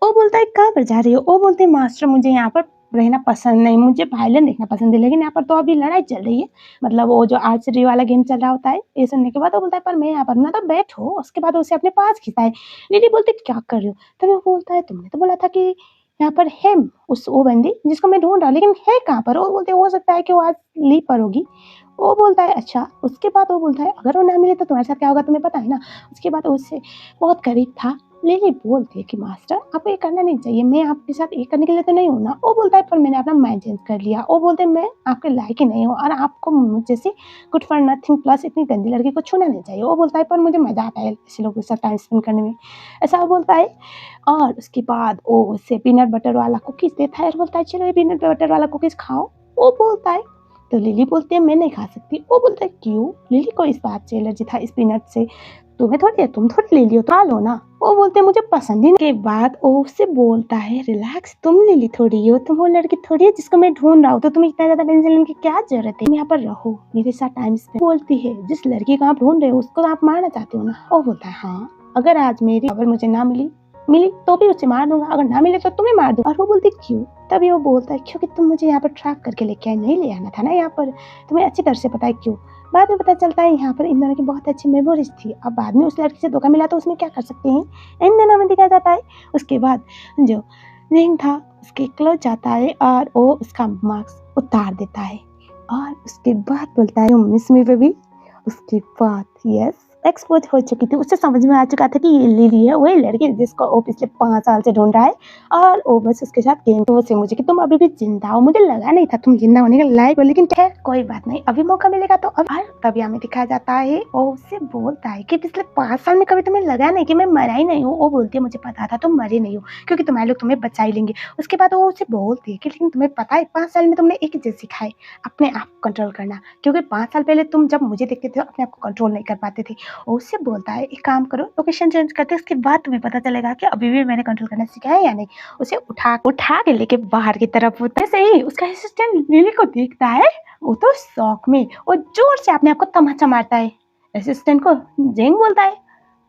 वो बोलता है कहाँ पर जा रही हो। वो बोलते हैं मास्टर मुझे यहाँ पर रहना पसंद नहीं, मुझे वायलिन देखना पसंद है, लेकिन यहाँ पर तो अभी लड़ाई चल रही है, मतलब वो जो आर्चरी वाला गेम चल रहा होता है। ये सुनने के बाद वो बोलता है पर मैं यहाँ पर ना तो बैठो। उसके बाद उसे अपने पास खींचता है। लिली बोलती क्या कर रही हो। तभी वो बोलता है तुमने तो बोला था कि यहाँ पर है उस वो बंदी जिसको मैं ढूंढ रहा हूँ, लेकिन है कहाँ पर। वो बोलते हो सकता है कि वो आज लीव पर होगी। वो बोलता है अच्छा। उसके बाद वो बोलता है अगर वो ना मिले तो तुम्हारे साथ क्या होगा तुम्हें पता है ना। उसके बाद उससे बहुत करीब था। लिली बोलती है कि मास्टर आपको ये करना नहीं चाहिए, मैं आपके साथ ये करने के लिए तो नहीं हूँ ना। वो बोलता है पर मैंने अपना माइंड चेंज कर लिया। वो बोलते हैं मैं आपके लायक ही नहीं हूँ और आपको मुझ जैसी गुड फॉर नथिंग प्लस इतनी गंदी लड़की को छूना नहीं चाहिए। वो बोलता है पर मुझे मजा आता है ऐसे लोगों के साथ टाइम स्पेंड करने में, ऐसा वो बोलता है। और उसके बाद वो उससे पीनट बटर वाला कुकीज देता है और बोलता है चलो ये पीनट बटर वाला कुकीज खाओ। वो बोलता है तो लिली बोलती है मैं नहीं खा सकती। वो बोलता है क्यों। लिली को इस बात से एलर्जी था इस पीनट से। तुम्हें थोड़ी है, तुम थोड़ी ले लियो तो खा लो ना। वो बोलते हैं मुझे पसंद ही नहीं। के बाद वो उससे बोलता है रिलैक्स तुम लिली थोड़ी हो, तुम वो लड़की थोड़ी है जिसको मैं ढूंढ रहा हूँ, तो तुम्हें इतना ज्यादा टेंशन लेने की क्या जरूरत है, तुम यहाँ पर रहो मेरे साथ टाइम स्पेंड। बोलती है जिस लड़की को आप ढूंढ रहे हो उसको आप मारना चाहते हो ना। वो बोलता है हाँ अगर आज मेरी खबर मुझे ना मिली तो भी उसे मार दूंगा, अगर ना मिले तो तुम्हें मार दूंगा। और वो बोलती क्यों। तभी वो बोलता है क्योंकि तुम मुझे यहाँ पर ट्रैप करके लेके आए, नहीं ले आना था ना यहाँ पर, तुम्हें अच्छी तरह से पता है क्यों। बाद में पता चलता है यहाँ पर इन दोनों की बहुत अच्छी मेमोरीज थी। अब बाद में उस लड़की से धोखा मिला तो उसमें क्या कर सकते हैं, इन दोनों में दिखाया जाता है। उसके बाद जो रिंग था उसके क्लोज जाता है और वो उसका मास्क उतार देता है और उसके बाद बोलता है मिस मी बेबी। उसके बाद यस एक्सपोज हो चुकी थी, उससे समझ में आ चुका था कि ये लिली है वही लड़की जिसको वो पिछले 5 साल से ढूंढ रहा है। और वो बस उसके साथ गेम तो से मुझे कि तुम अभी भी जिंदा हो, मुझे लगा नहीं था तुम जिंदा होने के लायक हो, लेकिन खैर कोई बात नहीं अभी मौका मिलेगा तो अब। तभी हमें दिखाया जाता है वो उससे बोलता है कि पिछले 5 साल में कभी तुम्हें लगा नहीं कि मैं मरा ही नहीं हूँ। वो बोलती है मुझे पता था तुम मरे नहीं हो क्योंकि तुम्हारे लोग तुम्हें बचा ही लेंगे। उसके बाद वो उसे बोलती है कि लेकिन तुम्हें पता है 5 साल में तुमने एक चीज सिखाई, अपने आप को कंट्रोल करना, क्योंकि 5 साल पहले तुम जब मुझे देखते थे अपने आप को कंट्रोल नहीं कर पाते थे। उससे बोलता है एक काम करो लोकेशन चेंज करते उसके बाद तुम्हें पता चलेगा कि अभी भी मैंने कंट्रोल करना सीखा है या नहीं। उसे उठा के लेके बाहर की तरफ होता है। सही उसका असिस्टेंट लिली को देखता है, वो तो शौक में वो जोर से अपने आप को तमाचा मारता है। असिस्टेंट को जेंग बोलता है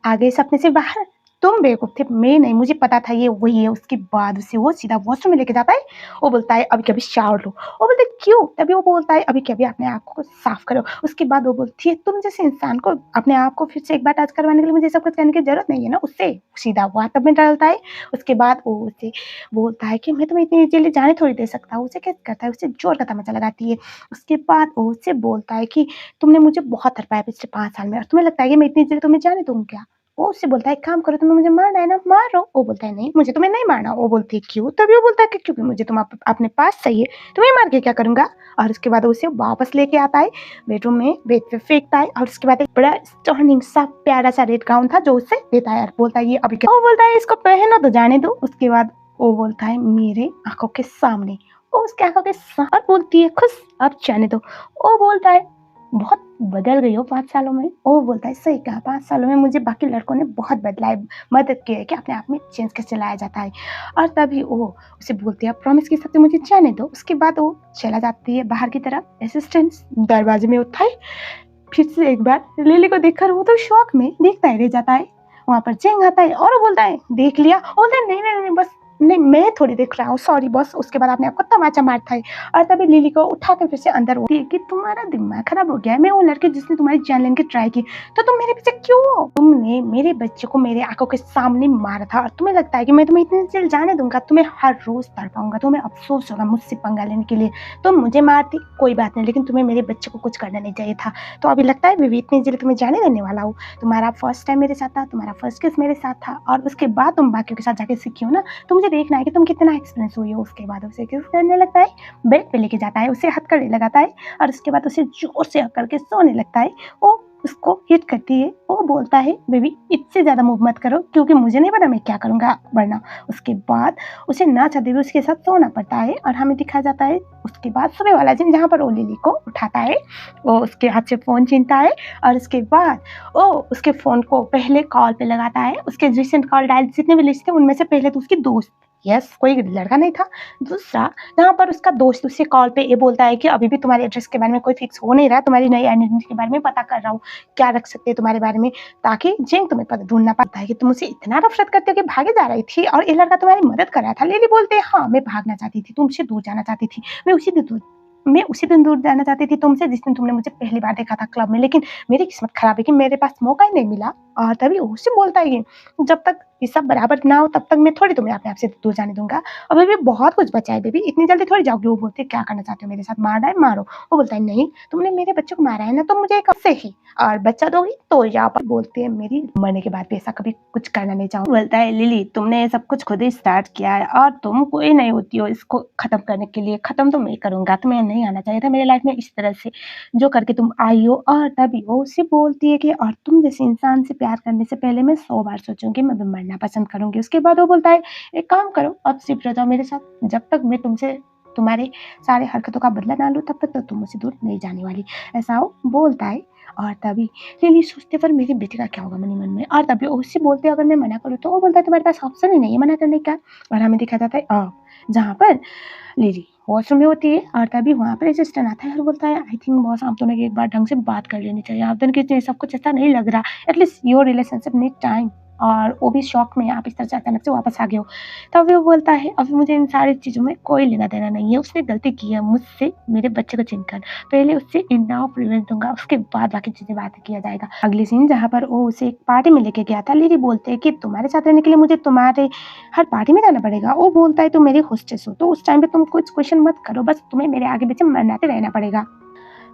आ गए सपने से बाहर। तुम बेवकूफ थे, मैं नहीं, मुझे पता था ये वही है। उसके बाद उसे वो सीधा वॉशरूम में लेके जाता है। वो बोलता है अभी कभी शावर लो। वो बोलते क्यों? तभी वो बोलता है अभी कभी अपने आप को साफ करो। उसके बाद वो बोलती है तुम जैसे इंसान को अपने आप को फिर से एक बार टच करवाने के लिए मुझे सब कुछ करने की जरूरत नहीं है ना। उससे सीधा वो तब में डालता है। उसके बाद वो उसे बोलता है कि मैं तुम्हें इतनी इजीली जाने थोड़ी दे सकता हूँ। उसे क्या करता है, उसे जोर का तमाचा लगाती है। उसके बाद वो उससे बोलता है कि तुमने मुझे बहुत तड़पाया पिछले 5 साल में और तुम्हें लगता है कि मैं इतनी इजीली तुम्हें जाने दूँगी क्या? वो उससे बोलता है एक काम करो, तुम्हें मुझे मारना है ना, मारो। वो बोलता है नहीं, मुझे तुम्हें नहीं मारना। वो बोलती है क्यों? तभी वो बोलता है कि क्योंकि मुझे तुम अपने पास चाहिए, तुम्हें मार के क्या करूँगा? और उसके बाद वो उसे वापस लेके आता है बेडरूम में, बेड पे फेंकता है और उसके बाद एक बड़ा स्टर्निंग सा प्यारा सा रेड गाउन था जो उसे देता है और बोलता है ये अभी क्या? वो बोलता है इसको पहनो तो जाने दो। उसके बाद वो बोलता है मेरे आँखों के सामने। वो उसकी आँखों के साथ बोलती है खुश, अब जाने दो। वो बोलता है बहुत बदल गई हो 5 सालों में। वो बोलता है सही कहा, 5 सालों में मुझे बाकी लड़कों ने बहुत बदला है, मदद की है कि अपने आप में चेंज कैसे लाया जाता है। और तभी वो उसे बोलती है प्रॉमिस के साथ मुझे जाने दो। उसके बाद वो चला जाती है बाहर की तरफ। असिस्टेंट दरवाजे में होता है। फिर से एक बार लिली को देखकर वो तो शौक में देखता ही रह जाता है। वहाँ पर चेंग आता है और वो बोलता है देख लिया? वो बोलता है नहीं नहीं नहीं, बस नहीं मैं थोड़ी देख रहा हूँ, सॉरी बॉस। उसके बाद आपने आपको तमाचा मारता है और तभी लिली को उठाकर फिर से अंदर होती है कि तुम्हारा दिमाग खराब हो गया है, मैं वो लड़की जिसने तुम्हारी जान लेने की ट्राई की, तो तुम मेरे पीछे क्यों हो? तुमने मेरे बच्चे को मेरे आंखों के सामने मारा था और तुम्हें लगता है कि मैं तुम्हें इतनी जल्द जाने दूंगा? तुम्हें हर रोज तड़पाऊंगा, तुम्हें अफसोस होगा मुझसे पंगा लेने के लिए। तुम मुझे मारती कोई बात नहीं, लेकिन तुम्हें मेरे बच्चे को कुछ करना नहीं चाहिए था। तो अभी लगता है बेबी इतनी जल्दी तुम्हें जाने देने वाला हूँ? तुम्हारा फर्स्ट टाइम मेरे साथ था, तुम्हारा फर्स्ट किस मेरे साथ था और उसके बाद तुम बाकियों के साथ जाके सीखी हो ना, तो मुझे देखना है कि तुम कितना एक्सपीरियंस हुई हो। उसके बाद उसे किस करने लगता है, बेड पे लेके जाता है, उसे हथकड़ी लगाता है और उसके बाद उसे जोर से हक करके सोने लगता है। वो उसको हिट करती है। वो बोलता है बेबी इससे ज्यादा मूव मत करो क्योंकि मुझे नहीं पता मैं क्या करूंगा वरना। उसके बाद उसे ना चाहते हुए उसके साथ सोना पड़ता है और हमें दिखाया जाता है उसके बाद सुबह वाला दिन जहाँ पर वो लिली को उठाता है। वो उसके हाथ से फोन छीनता है और उसके बाद वो उसके फोन को पहले कॉल पे लगाता है। उसके रिसेंट कॉल डायल जितने भी लिस्ट थे उनमें से पहले तो उसकी दोस्त, यस कोई लड़का नहीं था, दूसरा जहाँ पर उसका दोस्त उससे कॉल पे ये बोलता है कि अभी भी तुम्हारे एड्रेस के बारे में कोई फिक्स हो नहीं रहा, तुम्हारी नई आइडेंटिटी के बारे में पता कर रहा हूँ, क्या रख सकते हैं तुम्हारे बारे में ताकि जिंग तुम्हें पता ढूंढना पड़ता है कि तुम उसे इतना नफरत करते हो कि भागे जा रही थी और ये लड़का तुम्हारी मदद कर रहा था। लिली बोलते हैं हाँ मैं भागना चाहती थी, तुमसे दूर जाना चाहती थी, मैं उसी दिन दूर जाना चाहती थी तुमसे जिस दिन तुमने मुझे पहली बार देखा था क्लब में, लेकिन मेरी किस्मत खराब है कि मेरे पास मौका ही नहीं मिला। और तभी उससे बोलता है कि जब तक ये सब बराबर ना हो तब तक मैं थोड़ी तुम्हें अपने आप से दूर जाने दूंगा। और बेबी बहुत कुछ बचा है, बेबी इतनी जल्दी थोड़ी जाओगी। वो बोलते क्या करना चाहते हो मेरे साथ, मारना है मारो। वो बोलता है नहीं तुमने मेरे बच्चे को मारा है ना तो मुझे कब से ही और बच्चा दोगी तो जाओ। पर बोलते हैं मेरी मरने के बाद भी ऐसा कभी कुछ करना नहीं चाहूँ। बोलता है लिली तुमने सब कुछ खुद ही स्टार्ट किया है और तुम कोई नहीं होती हो इसको खत्म करने के लिए, खत्म तो मैं करूंगा, तुम्हें नहीं आना चाहिए था मेरे लाइफ में इस तरह से जो करके तुम आई हो। और तभी वो उससे बोलती है कि और तुम जैसे इंसान से प्यार करने से पहले मैं 100 बार सोचूंगी, मैं भी मरना पसंद करूंगी। उसके बाद वो बोलता है एक काम करो अब सिर्फ रह जाओ मेरे साथ, जब तक मैं तुमसे तुम्हारे सारे हरकतों का बदला ना लूं तब तक तो तुम मुझसे दूर नहीं जाने वाली, ऐसा वो बोलता है। और तभी लिली सोचते पर मेरे बेटे का क्या होगा मनी मन में। और तभी उससे बोलते अगर मैं मना करूँ तो वो बोलता है तुम्हारे पास ऑप्शन ही नहीं है मना करने का। और हमें दिखा जाता है जहाँ पर लिली वॉशरूम में होती है और तभी वहाँ पर असिस्टेंट आता है और बोलता है आई थिंक बॉस आप दोनों की एक बार ढंग से बात कर लेनी चाहिए, आप दोनों की सब कुछ ऐसा नहीं लग रहा, at least your relationship need time. और वो भी शौक में आप इस तरह से अचानक से वापस आ गए हो। तब वो बोलता है अभी मुझे इन सारी चीज़ों में कोई लेना देना नहीं है, उसने गलती की है मुझसे मेरे बच्चे को चिनकर, पहले उससे इनाफ रिवेंज दूंगा उसके बाद बाकी चीज़ें बात किया जाएगा। अगले सीन जहाँ पर वो उसे एक पार्टी में लेके गया था, लिली बोलते हैं कि तुम्हारे साथ रहने के लिए मुझे तुम्हारे हर पार्टी में जाना पड़ेगा। वो बोलता है तुम मेरी होस्टेस हो तो उस टाइम पे तुम कुछ क्वेश्चन मत करो, बस तुम्हें मेरे आगे पीछे मनाते रहना पड़ेगा।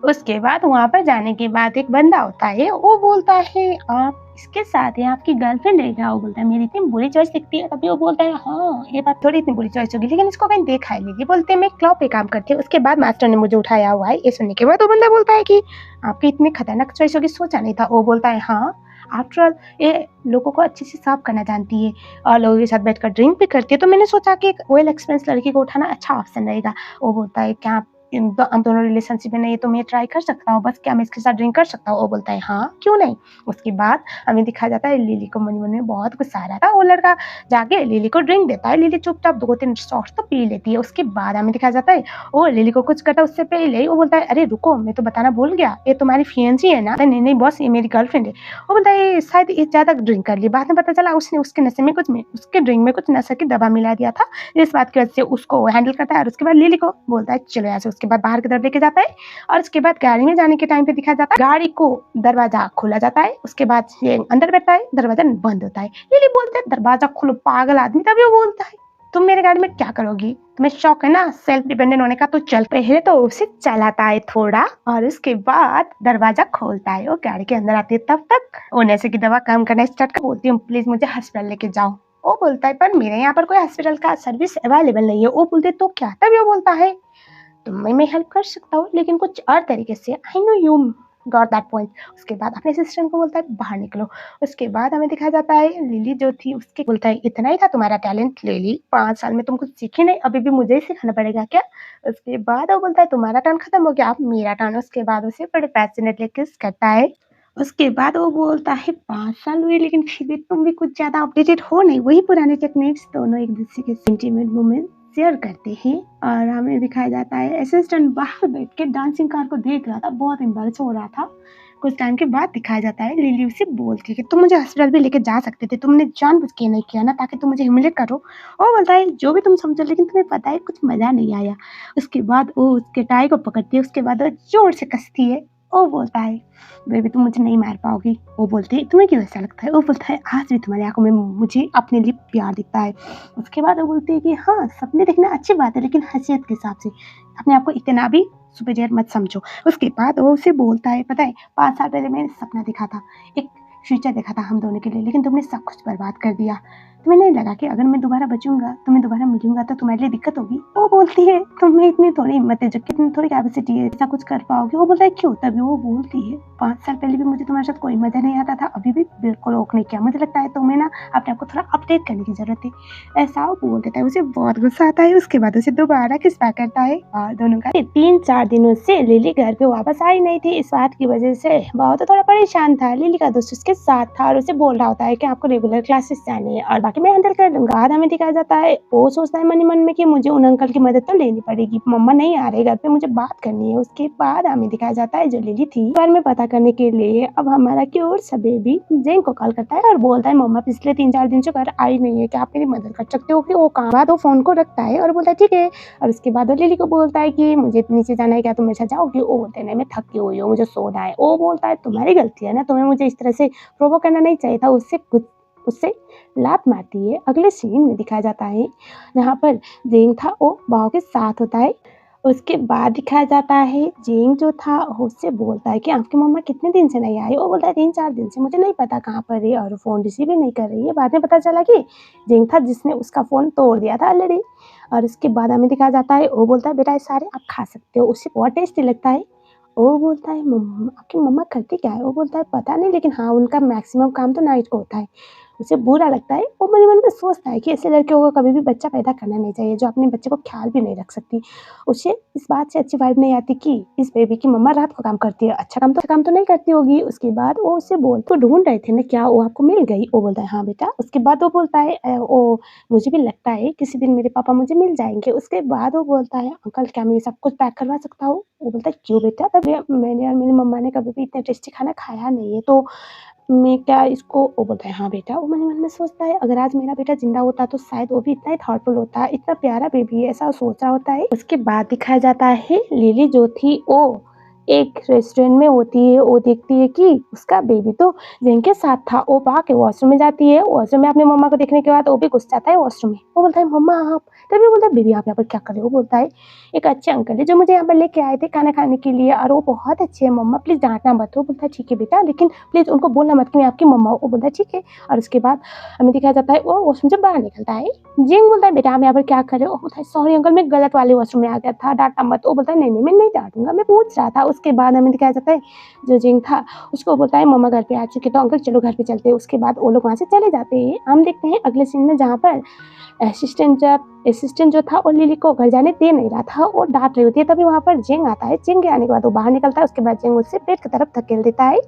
उसके बाद वहाँ पर जाने के बाद एक बंदा होता है, वो बोलता है आप इसके साथ है आपकी गर्लफ्रेंड है क्या? वो बोलता है मेरी इतनी बुरी चॉइस दिखती है। तभी वो बोलता है हाँ ये बात थोड़ी इतनी बुरी चॉइस होगी लेकिन इसको कहीं देखा है नहीं। बोलते हैं मैं क्लब पे काम करती हूँ, उसके बाद मास्टर ने मुझे उठाया हुआ है। ये सुनने के बाद वो बंदा बोलता है कि आपकी इतनी खतरनाक चॉइस होगी सोचा नहीं था। वो बोलता है हाँ आफ्टर ऑल ये लोगों को अच्छे से साफ करना जानती है और लोगों के साथ बैठकर ड्रिंक भी करती है, तो मैंने सोचा कि एक वेल एक्सपीरियंस लड़की को उठाना अच्छा ऑप्शन रहेगा। वो बोलता है क्या हम दोनों रिलेशनशिप में नहीं है तो मैं ट्राई कर सकता हूँ, बस क्या मैं इसके साथ ड्रिंक कर सकता हूँ? वो बोलता है हाँ, क्यों नहीं? उसके बाद हमें दिखाया जाता है लिली को मन में बहुत गुस्सा आ रहा था। वो लड़का जाके लिली को ड्रिंक देता है, लिली चुपचाप 2-3 शॉट्स तो पी लेती है। उसके बाद हमें दिखाया जाता है वो लिली को कुछ करता है उससे पहले ही वो बोलता है, अरे रुको मैं तो बताना भूल गया, ये तुम्हारी फियांसी है ना? नहीं, नहीं बॉस ये मेरी गर्लफ्रेंड है। वो बोलता है शायद ये ज़्यादा ड्रिंक कर ली। बाद में पता चला उसने उसके नशे में उसके ड्रिंक में कुछ नशे की दवा मिला दिया था। इस बात की वजह से उसको हैंडल करता है और उसके बाद लिली को बोलता है चलो यहाँ से। उसके बाद बाहर की तरफ लेके जाता है और उसके बाद गाड़ी में जाने के टाइम पे दिखाया जाता है गाड़ी को दरवाजा खोला जाता है। उसके बाद ये अंदर बैठता है, दरवाजा बंद होता है। लिली बोलते है दरवाजा खोलो पागल आदमी। तभी वो बोलता है तुम मेरे गाड़ी में क्या करोगी? तुम्हें शौक है ना सेल्फ डिपेंडेंट होने का तो चल। पहले तो उसे चलाता है थोड़ा और उसके बाद दरवाजा खोलता है। वो गाड़ी के अंदर आती है तब तक वो नशे की दवा काम करना स्टार्ट कर बोलती हूँ प्लीज मुझे हॉस्पिटल लेके जाओ। वो बोलता है पर मेरे यहाँ पर कोई हॉस्पिटल का सर्विस अवेलेबल नहीं है। वो बोलते तो क्या? तभी वो बोलता है तुम्हें मैं हेल्प कर सकता हूँ लेकिन कुछ और तरीके से। I know you got that point. उसके बाद अपने असिस्टेंट को बोलता है बाहर निकलो। उसके बाद हमें दिखाया जाता है लिली जो थी उसके बोलता है इतना ही था तुम्हारा टैलेंट लिली, 5 साल में तुम कुछ सीखी नहीं, अभी भी मुझे ही सिखाना पड़ेगा क्या? उसके बाद वो बोलता है तुम्हारा टर्न खत्म हो गया अब मेरा टर्न। उसके बाद उसे बड़े पैशनेटली किस करता है। उसके बाद वो बोलता है 5 साल हुए लेकिन फिर भी तुम भी कुछ ज्यादा अपडेटेड हो नहीं। वही पुराने टेक्निक्स दोनों एक दूसरे के इंटीमेट मोमेंट शेयर करते हैं। और हमें दिखाया जाता है असिस्टेंट बाहर बैठ के डांसिंग कार को देख रहा था, बहुत एम्बैरेस हो रहा था। कुछ टाइम के बाद दिखाया जाता है लिली उसे बोलती है कि तुम मुझे हॉस्पिटल भी लेके जा सकते थे, तुमने जानबूझ के नहीं किया ना ताकि तुम मुझे ह्यूमिलेट करो। वो बोलता है जो भी तुम समझो लेकिन तुम्हें पता है कुछ मजा नहीं आया। उसके बाद वो उसके टाई को पकड़ती है, उसके बाद वो जोर से कसती है। वो बोलता है बेबी तुम मुझे नहीं मार पाओगी। वो बोलती है तुम्हें क्यों ऐसा लगता है? वो बोलता है आज भी तुम्हारी आंखों में मुझे अपने लिए प्यार दिखता है। उसके बाद वो बोलती है कि हाँ सपने देखना अच्छी बात है लेकिन हैसियत के हिसाब से, अपने आप को इतना भी सुपीरियर मत समझो। उसके बाद वो उसे बोलता है पता है 5 साल पहले मैंने सपना देखा था, एक फ्यूचर देखा था हम दोनों के लिए, लेकिन तुमने सब कुछ बर्बाद कर दिया। तुम्हें नहीं लगा कि अगर मैं दोबारा बचूंगा तुम्हें दोबारा मिलूंगा तो तुम्हारे लिए दिक्कत होगी? वो बोलती है तुम्हें इतनी थोड़ी हिम्मत है, जबकि इतनी थोड़ी कैपेसिटी है, ऐसा कुछ कर पाओगे? वो बोलता है क्यों? तभी वो बोलती है 5 साल पहले भी मुझे तुम्हारे साथ कोई मजा नहीं आता था, अभी भी बिल्कुल ओक नहीं किया। मुझे लगता है तुम्हें ना अपने आप को थोड़ा अपडेट करने की जरूरत है। ऐसा वो बोल देता है, उसे बहुत गुस्सा आता है। उसके बाद उसे दोबारा किस बैक करता है और दोनों का 3-4 दिनों से लिली घर पे वापस आई नहीं थी। इस बात की वजह से बहुत थोड़ा परेशान था। लिली का दोस्त उसके साथ था और उसे बोल रहा होता है कि आपको रेगुलर क्लासेस जानी है और बाकी मैं हैंडल कर लूंगा। बाद हमें दिखाया जाता है वो सोचता है मन ही मन में कि मुझे उन अंकल की मदद तो लेनी पड़ेगी, मम्मा नहीं आ रहे घर पे, मुझे बात करनी है। उसके बाद हमें दिखाया जाता है जो लिली थी बारे में पता करने के लिए अब हमारा क्यूट सा बेबी जेन को कॉल करता है और बोलता है मम्मा पिछले 3-4 दिन से घर आई नहीं है, क्या आप मेरी मदद कर सकते हो? कि वो काम बाद वो फोन को रखता है और बोलता है ठीक है। और उसके बाद वो लिली को बोलता है कि मुझे नीचे जाना है, क्या तुम मेरे साथ जाओगी? वो बोलते हैं मैं थकी हुई हूँ, मुझे सोना है। वो बोलता है तुम्हारी गलती है ना, तुम्हें मुझे इस तरह से प्रोवोक करना नहीं चाहिए था। उससे लात मारती है। अगले सीन में दिखाया जाता है जहाँ पर जेंग था वो बाव के साथ होता है। उसके बाद दिखाया जाता है जेंग जो था उससे बोलता है कि आपकी मम्मा कितने दिन से नहीं आई? वो बोलता है 3-4 दिन से, मुझे नहीं पता कहाँ पर है और फोन रिसीव भी नहीं कर रही है। बाद में पता चला कि जेंग था जिसने उसका फोन तोड़ दिया था ऑलरेडी। और उसके बाद हमें दिखाया जाता है वो बोलता है बेटा ये सारे आप खा सकते हो, उससे बहुत टेस्टी लगता है। वो बोलता है आपकी मम्मा करती क्या है? वो बोलता है पता नहीं लेकिन हाँ उनका मैक्सिमम काम तो नाइट को होता है। उसे बुरा लगता है। वो मन ही मन में सोचता है कि ऐसे लड़कियों को कभी भी बच्चा पैदा करना नहीं चाहिए जो अपने बच्चे को ख्याल भी नहीं रख सकती। उसे इस बात से अच्छी वाइब नहीं आती कि इस बेबी की मम्मा रात को काम करती है, अच्छा काम तो नहीं करती होगी। उसके बाद वो उसे तो ढूंढ रहे थे ना, क्या वो आपको मिल गई? वो बोलता है हाँ बेटा। उसके बाद वो बोलता है ओ मुझे भी लगता है किसी दिन मेरे पापा मुझे मिल जाएंगे। उसके बाद वो बोलता है अंकल क्या मैं ये सब कुछ पैक करवा सकता हूँ? वो बोलता है क्यों बेटा? तब मैंने और मेरी मम्मा ने कभी भी इतना टेस्टी खाना खाया नहीं है तो मैं क्या इसको? वो बोलता है हाँ बेटा। वो मन ही मन में सोचता है अगर आज मेरा बेटा जिंदा होता तो शायद वो भी इतना ही थॉटफुल होता, इतना प्यारा बेबी है, ऐसा सोच रहा होता है। उसके बाद दिखाया जाता है लिली जो थी वो एक रेस्टोरेंट में होती है। वो देखती है कि उसका बेबी तो जेंग के साथ था। वो भाग के वॉशरूम में जाती है। वॉशरूम में अपने मम्मा को देखने के बाद वो भी घुस जाता है वॉशरूम में। वो बोलता है मम्मा आप? तभी बोलता है बेबी आप यहाँ पर क्या कर रहे हो? वो बोलता है एक अच्छे अंकल है जो मुझे यहाँ पर लेके आए थे खाना खाने के लिए और वो बहुत अच्छे है मम्मा, प्लीज डांटना मत। वो बोलता है ठीक है बेटा लेकिन प्लीज उनको बोलना मत कि मैं आपकी मम्मा हूँ। वो बोलता है ठीक है। और उसके बाद हमें दिखाया जाता है वो वॉशरूम से बाहर निकलता है। जिंग बोलता है बेटा आप यहाँ पर क्या कर रहे हो? वो बोलता है सॉरी अंकल मैं गलत वाले वॉशरूम में आ गया था, डांटना मत। वो बोलता है नहीं मैं नहीं डांटूंगा, मैं पूछ रहा था। उसके बाद हमें दिखाया जाता है जो जिंग था उसको बोलता है मम्मा घर पे आ चुके तो अंकल चलो घर पे चलते हैं। उसके बाद वो लोग वहाँ से चले जाते हैं। हम देखते हैं अगले सीन में जहाँ पर असिस्टेंट जो था वो लिली को घर जाने दे नहीं रहा था और डांट रही होती है। तभी वहाँ पर जिंग आता है। जिंग के आने के बाद वो बाहर निकलता है। उसके बाद जिंग उससे पेट की तरफ धकेल देता है।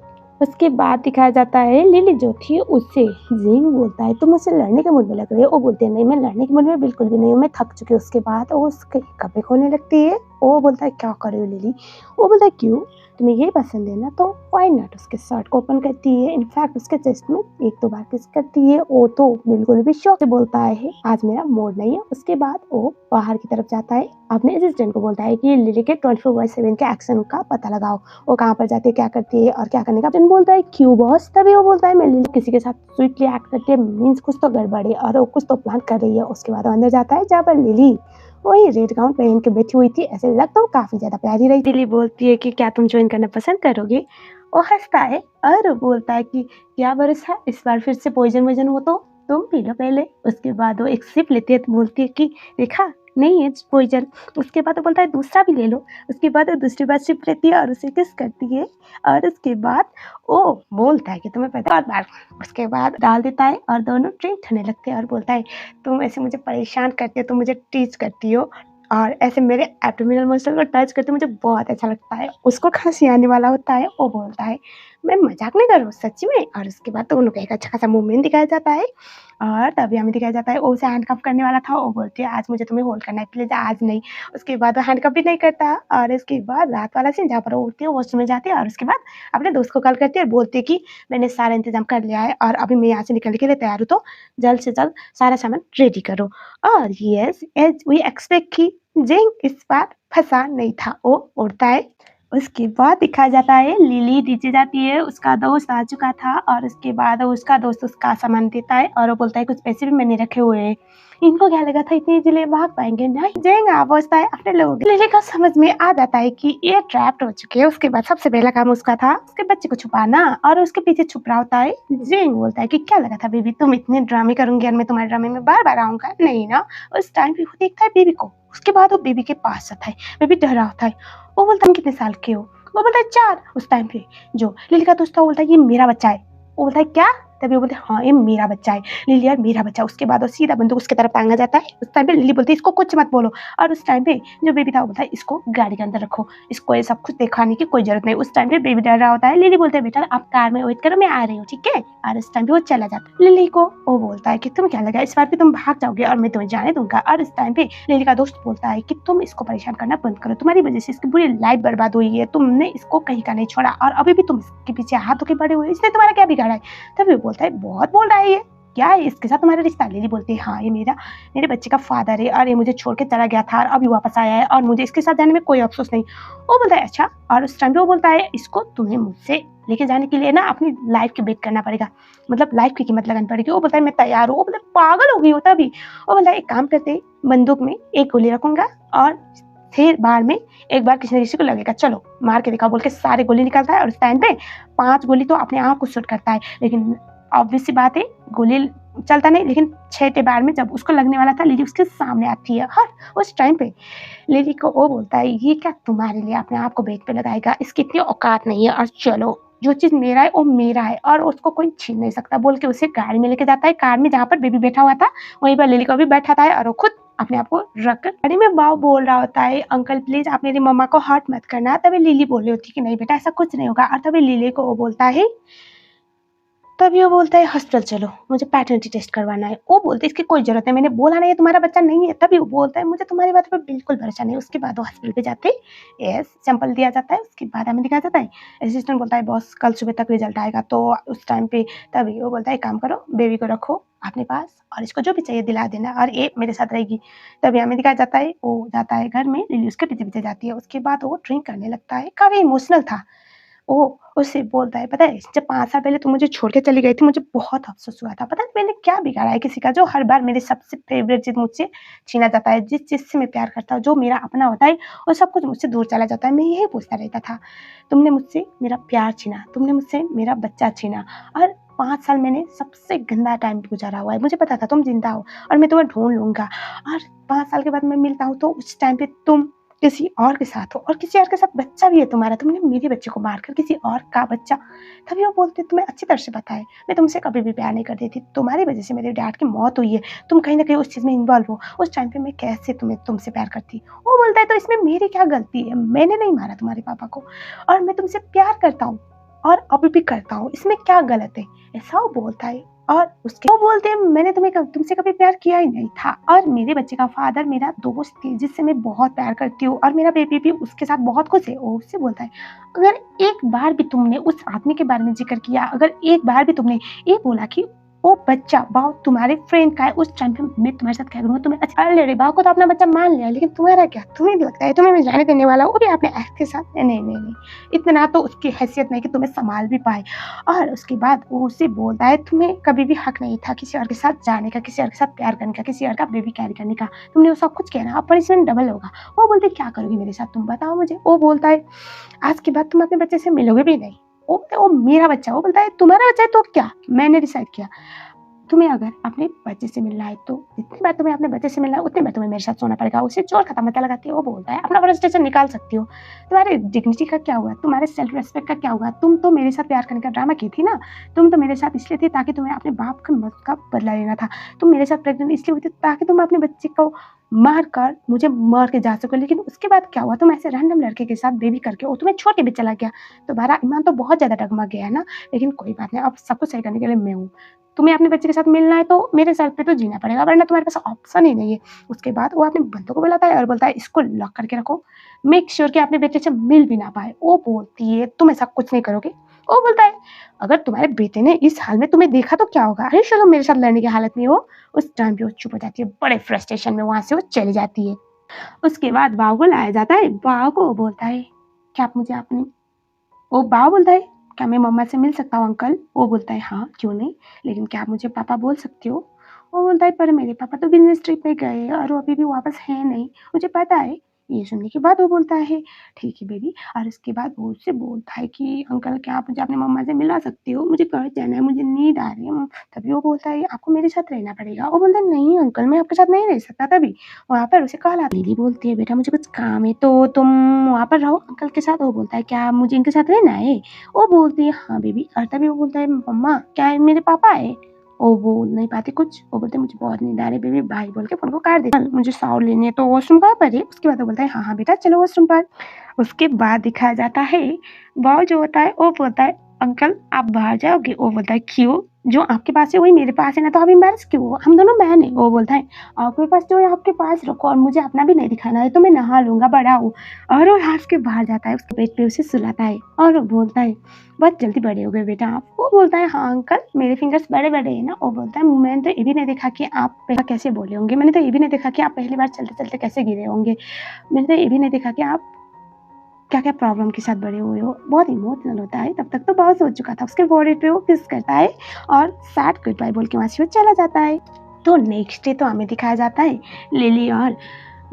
उसके बाद दिखाया जाता है लिली जो थी उससे जिंग बोलता है तुम मुझसे लड़ने के मूड में लग रही हो। वो बोलते हैं नहीं मैं लड़ने के मूड में बिल्कुल भी नहीं हूँ, मैं थक चुकी हूँ। उसके बाद वो उसके कपड़े खोलने लगती है। वो बोलता है क्या कर रही हो लिली। वो बोलता है क्यों तुम्हें ये पसंद है ना तो व्हाई नॉट। उसके शर्ट को ओपन करती है। इनफैक्ट उसके चेस्ट में 1-2 बार किस करती है। वो तो बिल्कुल भी शौक से बोलता है आज मेरा मूड नहीं है। उसके बाद वो बाहर की तरफ जाता है। अपने असिस्टेंट को बोलता है कि लिली के 24/7 के एक्शन का पता लगाओ, वो कहाँ पर जाती है, क्या करती है और क्या करने का। बोलता है क्यों बॉस। तभी वो बोलता है मैं लिली किसी के साथ स्वीटली एक्ट करती है मीन्स कुछ तो गड़बड़ है और वो कुछ तो प्लान कर रही है। उसके बाद वो अंदर जाता है जहाँ पर लिली वही रेड गाउन पहन के बैठी हुई थी। ऐसे लगता है काफी ज्यादा प्यारी रही। लिली बोलती है कि क्या तुम ज्वाइन करना पसंद करोगे। वो हंसता है और बोलता है कि क्या भरोसा इस बार फिर से पॉइजन वोइजन हो तो तुम पी लो पहले। उसके बाद वो एक सिप लेती है तो बोलती है कि देखा नहीं है पॉइजन। उसके बाद वो बोलता है दूसरा भी ले लो। उसके बाद वो दूसरी बार सिप लेती है और उसे किस करती है और उसके बाद वो बोलता है कि तुम्हें पता है बार। उसके बाद डाल देता है और दोनों ड्रिंक करने लगते हैं और बोलता है तुम ऐसे मुझे परेशान करती हो, तुम मुझे टीच करती हो और ऐसे मेरे एब्डोमिनल मसल को टच करते मुझे बहुत अच्छा लगता है। उसको खांसी आने वाला होता है। वो बोलता है मैं मजाक नहीं कर रहा हूँ सच्ची में। और उसके बाद तो उन लोग का एक अच्छा खासा मूवमेंट दिखाया जाता है और तभी हमें दिखाया जाता है वो उसे हैंडकफ करने वाला था। वो बोलती है आज मुझे तुम्हें होल्ड करना है प्लीज आज नहीं। उसके बाद वो हैंडकफ भी नहीं करता और इसके बाद रात वाला सीन जहाँ पर वो उठती है वॉशरूम में जाती है और उसके बाद अपने दोस्त को कॉल करती है और बोलती है कि मैंने सारा इंतजाम कर लिया है और अभी मैं यहाँ से निकलने के लिए तैयार हूँ तो जल्द से जल्द सारा सामान रेडी करो। और यस एज वी एक्सपेक्ट की जिंग इस बार फंसा नहीं था। वो उड़ता है। उसके बाद दिखाया जाता है लिली नीचे जाती है। उसका दोस्त आ चुका था और उसके बाद उसका दोस्त उसका सामान देता है और वो बोलता है कुछ पैसे भी मैंने रखे हुए हैं। इनको क्या लगा था इतनी जल्दी भाग पाएंगे नहीं। जिंग पहुंचता है अपने लोग। लिली को समझ में आ जाता है कि ये ट्रैप्ड हो चुके हैं। उसके बाद सबसे पहला काम उसका था उसके बच्चे को छुपाना और उसके पीछे छुप रहा होता है। जिंग बोलता है कि क्या लगा था बेबी तुम इतने ड्रामे करूंगी और मैं तुम्हारे ड्रामे में बार बार आऊंगा नहीं ना। उस टाइम पे वो देखता है बेबी को। उसके बाद वो बेबी के पास जाता है। बेबी डरा होता है। वो बोलता है कितने साल के हो। वो बोलता है 4। उस टाइम पे जो लिली का दोस्त था वो बोलता है ये मेरा बच्चा है। वो बोलता है क्या। तभी वो बोलते हैं हाँ ये मेरा बच्चा है लिली यार मेरा बच्चा। उसके बाद वो सीधा बंदूक उसके तरफ टांगा जाता है। उस टाइम पे लिली बोलती है इसको कुछ मत बोलो और उस टाइम पे जो बेबी था वो बोलता है इसको गाड़ी के अंदर रखो, इसको ये सब कुछ दिखाने की कोई जरूरत नहीं। उस टाइम पे बेबी डर रहा होता है। लिली बोलते है बेटा आप कार में वेट करो मैं आ रही हूँ ठीक है। और उस टाइम पे वो चला जाता है। लिली को वो बोलता है कि तुम क्या लगा इस बार भी तुम भाग जाओगे और मैं तुम्हें जाने दूंगा। और इस टाइम पे लिली का दोस्त बोलता है कि तुम इसको परेशान करना बंद करो, तुम्हारी वजह से इसकी पूरी लाइफ बर्बाद हुई है, तुमने इसको कहीं का नहीं छोड़ा और अभी भी तुम इसके पीछे हाथ धोके पड़े हुए, इसने तुम्हारा क्या बिगाड़ा है। तभी वो बोलता है बहुत बोल रहा है ये क्या है इसके साथ तुम्हारा रिश्ता। लिली बोलती है हाँ ये मेरे बच्चे का फादर है और ये मुझे छोड़ के चला गया था और अभी वापस आया है और मुझे इसके साथ जाने में कोई अफसोस नहीं। वो बोलता है अच्छा। और उस टाइम पे वो बोलता है इसको तुम्हें मुझसे लेके जाने के लिए ना अपनी लाइफ की बेट करना पड़ेगा, मतलब लाइफ की कीमत लगानी पड़ेगी। वो बोलता है मैं तैयार हूँ। वो बोलता है पागल हो गई हो तभी। वो बोलता है एक काम करते बंदूक में एक गोली रखूंगा और फिर बार में एक बार किसी न किसी को लगेगा, चलो मार के दिखा बोल के सारे गोली निकालता है। और उस टाइम पे 5 गोली तो अपने आप को शूट करता है लेकिन ऑब्वियस सी बात है गोली चलता नहीं। लेकिन 6ठे बार में जब उसको लगने वाला था लिली उसके सामने आती है। हर उस टाइम पे लिली को वो बोलता है ये क्या तुम्हारे लिए अपने आप को बेट पे लगाएगा, इसकी इतनी औकात नहीं है और चलो जो चीज मेरा है वो मेरा है और उसको कोई छीन नहीं सकता बोल के उसे गाड़ी में लेके जाता है। कार में जहाँ पर बेबी बैठा हुआ था वहीं पर लिली को भी बैठा था और वो खुद अपने आप को रख कर गाड़ी में बाव बोल रहा होता है अंकल प्लीज आप मेरी मम्मा को हर्ट मत करना। तभी लिली बोल रही होती कि नहीं बेटा ऐसा कुछ नहीं होगा। और तभी लिली को वो बोलता है तभी वो बोलता है हॉस्पिटल चलो मुझे पैटर्निटी टेस्ट करवाना है। वो बोलते इसकी कोई जरूरत नहीं, मैंने बोला नहीं है तुम्हारा बच्चा नहीं है। तभी वो बोलता है मुझे तुम्हारी बात पर बिल्कुल भरोसा नहीं। उसके बाद वो हॉस्पिटल पे जाते यस सैंपल दिया जाता है। उसके बाद हमें दिखाया जाता है असिस्टेंट बोलता है बॉस कल सुबह तक रिजल्ट आएगा। तो उस टाइम पे तभी वो बोलता है काम करो बेबी को रखो अपने पास और इसको जो भी चाहिए दिला देना और ये मेरे साथ रहेगी। तभी हमें दिखाया जाता है वो जाता है घर में, लिली उसके पीछे पीछे जाती है। उसके बाद वो ड्रिंक करने लगता है, काफी इमोशनल था। वो उससे बोलता है पता है जब 5 साल पहले तू मुझे छोड़ के चली गई थी मुझे बहुत अफ़सोस हुआ था। पता नहीं मैंने क्या बिगाड़ा है किसी का जो हर बार मेरी सबसे फ़ेवरेट चीज़ मुझसे छीना जाता है। जिस चीज़ से मैं प्यार करता हूँ, जो मेरा अपना होता है वो सब कुछ मुझसे दूर चला जाता है। मैं यही पूछता रहता था, तुमने मुझसे मेरा प्यार छीना, तुमने मुझसे मेरा बच्चा छीना और 5 साल मैंने सबसे गंदा टाइम गुज़ारा हुआ है। मुझे पता था तुम ज़िंदा हो और मैं तुम्हें ढूँढ लूँगा और 5 साल के बाद मैं मिलता हूँ तो उस टाइम पे तुम किसी और के साथ हो और किसी और के साथ बच्चा भी है तुम्हारा, तुमने मेरे बच्चे को मारकर किसी और का बच्चा, तभी वो बोलते तुम्हें अच्छी तरह से पता है मैं तुमसे कभी भी प्यार नहीं करती थी, तुम्हारी वजह से मेरे डैड की मौत हुई है, तुम कहीं ना कहीं उस चीज़ में इन्वॉल्व हो, उस टाइम पे मैं कैसे तुमसे प्यार करती। वो बोलता है तो इसमें मेरी क्या गलती है, मैंने नहीं मारा तुम्हारे पापा को और मैं तुमसे प्यार करता हूँ और अभी भी करता हूँ, इसमें क्या गलत है, ऐसा वो बोलता है। और उसके वो बोलते हैं मैंने तुमसे कभी प्यार किया ही नहीं था और मेरे बच्चे का फादर मेरा दोस्त है जिससे मैं बहुत प्यार करती हूँ और मेरा बेबी भी उसके साथ बहुत खुश है। वो उससे बोलता है अगर एक बार भी तुमने उस आदमी के बारे में जिक्र किया, अगर एक बार भी तुमने ये बोला कि वो बच्चा बाव तुम्हारे फ्रेंड का है, उस टाइम पे मैं तुम्हारे साथ क्या करूंगा, तुम्हें अच्छा ले रही बाव को तो अपना बच्चा मान लिया, लेकिन तुम्हारा क्या, तुम्हें भी लगता है तुम्हें मैं जाने देने वाला हूँ, वो भी अपने एक्ट के साथ, नहीं, इतना तो उसकी हैसियत नहीं कि तुम्हें संभाल भी पाए। और उसके बाद वो उससे बोलता है तुम्हें कभी भी हक नहीं था किसी और के साथ जाने का, किसी और के साथ प्यार करने का, किसी और का बेबी कैरी करने का, तुमने वो सब कुछ किया ना, अब पनिशमेंट डबल होगा। वो बोलते क्या करोगी मेरे साथ, तुम बताओ मुझे। वो बोलता है आज के बाद तुम अपने बच्चे से मिलोगे भी नहीं। वो मेरा बच्चा। वो बोलता है तुम्हारा बच्चा है तो क्या, मैंने डिसाइड किया, तुम्हें अगर अपने बच्चे से मिलना है तो जितनी बार तुम्हें अपने बच्चे से मिलना है उतनी बार तुम्हें मेरे साथ सोना पड़ेगा। उसे चोर खत्म मत लगाती है। वो बोलता है अपना फ्रस्ट्रेशन निकाल सकती हो, तुम्हारे डिग्निटी का क्या हुआ, तुम्हारे सेल्फ रेस्पेक्ट का क्या हुआ, तुम तो मेरे साथ प्यार करने का ड्रामा की थी ना, तुम तो मेरे साथ इसलिए थी ताकि तुम्हें अपने बाप की मौत का बदला लेना था, तुम मेरे साथ प्रेग्नेंट इसलिए हुई थी ताकि तुम अपने बच्चे को मार कर मुझे मार के जा सको, लेकिन उसके बाद क्या हुआ, तुम ऐसे रैंडम लड़के के साथ बेबी करके वो तुम्हें छोड़ के भी चला गया, तुम्हारा ईमान तो बहुत ज्यादा डगमग गया है ना, लेकिन कोई बात नहीं, अब सब कुछ सही करने के लिए मैं हूँ, तुम्हें अपने बच्चे के साथ मिलना है तो मेरे सर पे तो जीना पड़ेगा वरना तुम्हारे पास ऑप्शन ही नहीं है। उसके बाद वो अपने बंदों को बुलाता है और बोलता है इसको लॉक करके रखो, मेक श्योर कि अपने बेटे से मिल भी ना पाए। वो बोलती है तुम ऐसा कुछ नहीं करोगे। वो बोलता है अगर तुम्हारे बेटे ने इस हाल में तुम्हें देखा तो क्या होगा, अरे चलो मेरे साथ लड़ने की हालत में हो। उस टाइम पे वो चुप हो जाती है, बड़े फ्रस्ट्रेशन में वहां से वो चली जाती है। उसके बाद बाव को लाया जाता है। बाव को बोलता है क्या आप मुझे अपनी, वो बाव बोलता है क्या मैं मम्मा से मिल सकता हूँ अंकल। वो बोलता है हाँ क्यों नहीं, लेकिन क्या आप मुझे पापा बोल सकते हो। वो बोलता है पर मेरे पापा तो बिजनेस ट्रिप पे गए और वो अभी भी वापस है नहीं, मुझे पता है। ये सुनने के बाद वो बोलता है ठीक है बेबी, और उसके बाद वो उससे बोलता है कि अंकल क्या आप मुझे अपनी मम्मा से मिला सकते हो, मुझे घर जाना है, मुझे नींद आ रही है। तभी वो बोलता है आपको मेरे साथ रहना पड़ेगा। वो बोलता है नहीं अंकल मैं आपके साथ नहीं रह सकता। तभी वहाँ पर उसे कॉल आती है, दीदी बोलती है बेटा मुझे कुछ काम है तो तुम वहाँ पर रहो अंकल के साथ। वो बोलता है क्या मुझे इनके साथ रहना है। वो बोलती है हाँ बेबी। और तभी वो बोलता है मम्मा क्या मेरे पापा है। वो बोल नहीं पाती कुछ। वो बोलते मुझे बहुत नींद आ रही है बेबी, भाई बोल के फोन को काट देती है। मुझे शावर लेनी है तो वॉशरूम कहाँ पर है। उसके बाद वो बोलता है हाँ हाँ बेटा चलो वॉशरूम पर। उसके बाद दिखाया जाता है बॉय जो होता है वो बोलता है अंकल आप बाहर जाओगे। वो बोलता है क्यों, जो आपके पास है वही मेरे पास है ना, तो आप एम्बैरेस क्यों हो, हम दोनों मैन है। वो बोलता है आपके पास जो है आपके पास रखो और मुझे अपना भी नहीं दिखाना है तो मैं नहा लूंगा, बड़ा हूँ। और वो हंस के बाहर जाता है, उसके बेड पे उसे सुलाता है और वो बोलता है बहुत जल्दी बड़े हो गए बेटा आप। वो बोलता है हाँ अंकल मेरे फिंगर्स बड़े बड़े है ना। वो बोलता है मैंने तो ये भी नहीं देखा कि आप पहले कैसे बोले होंगे, मैंने तो ये भी नहीं देखा कि आप पहली बार चलते चलते कैसे गिरे होंगे, मैंने तो ये भी नहीं देखा कि आप क्या क्या प्रॉब्लम के साथ बड़े हुए हो। बहुत इमोशनल होता है। तब तक तो बहुत सोच चुका था। उसके बॉडी पे वो किस करता है और सैड गुड बाय बोल के वहां से वो चला जाता है। तो नेक्स्ट डे तो हमें दिखाया जाता है लिली और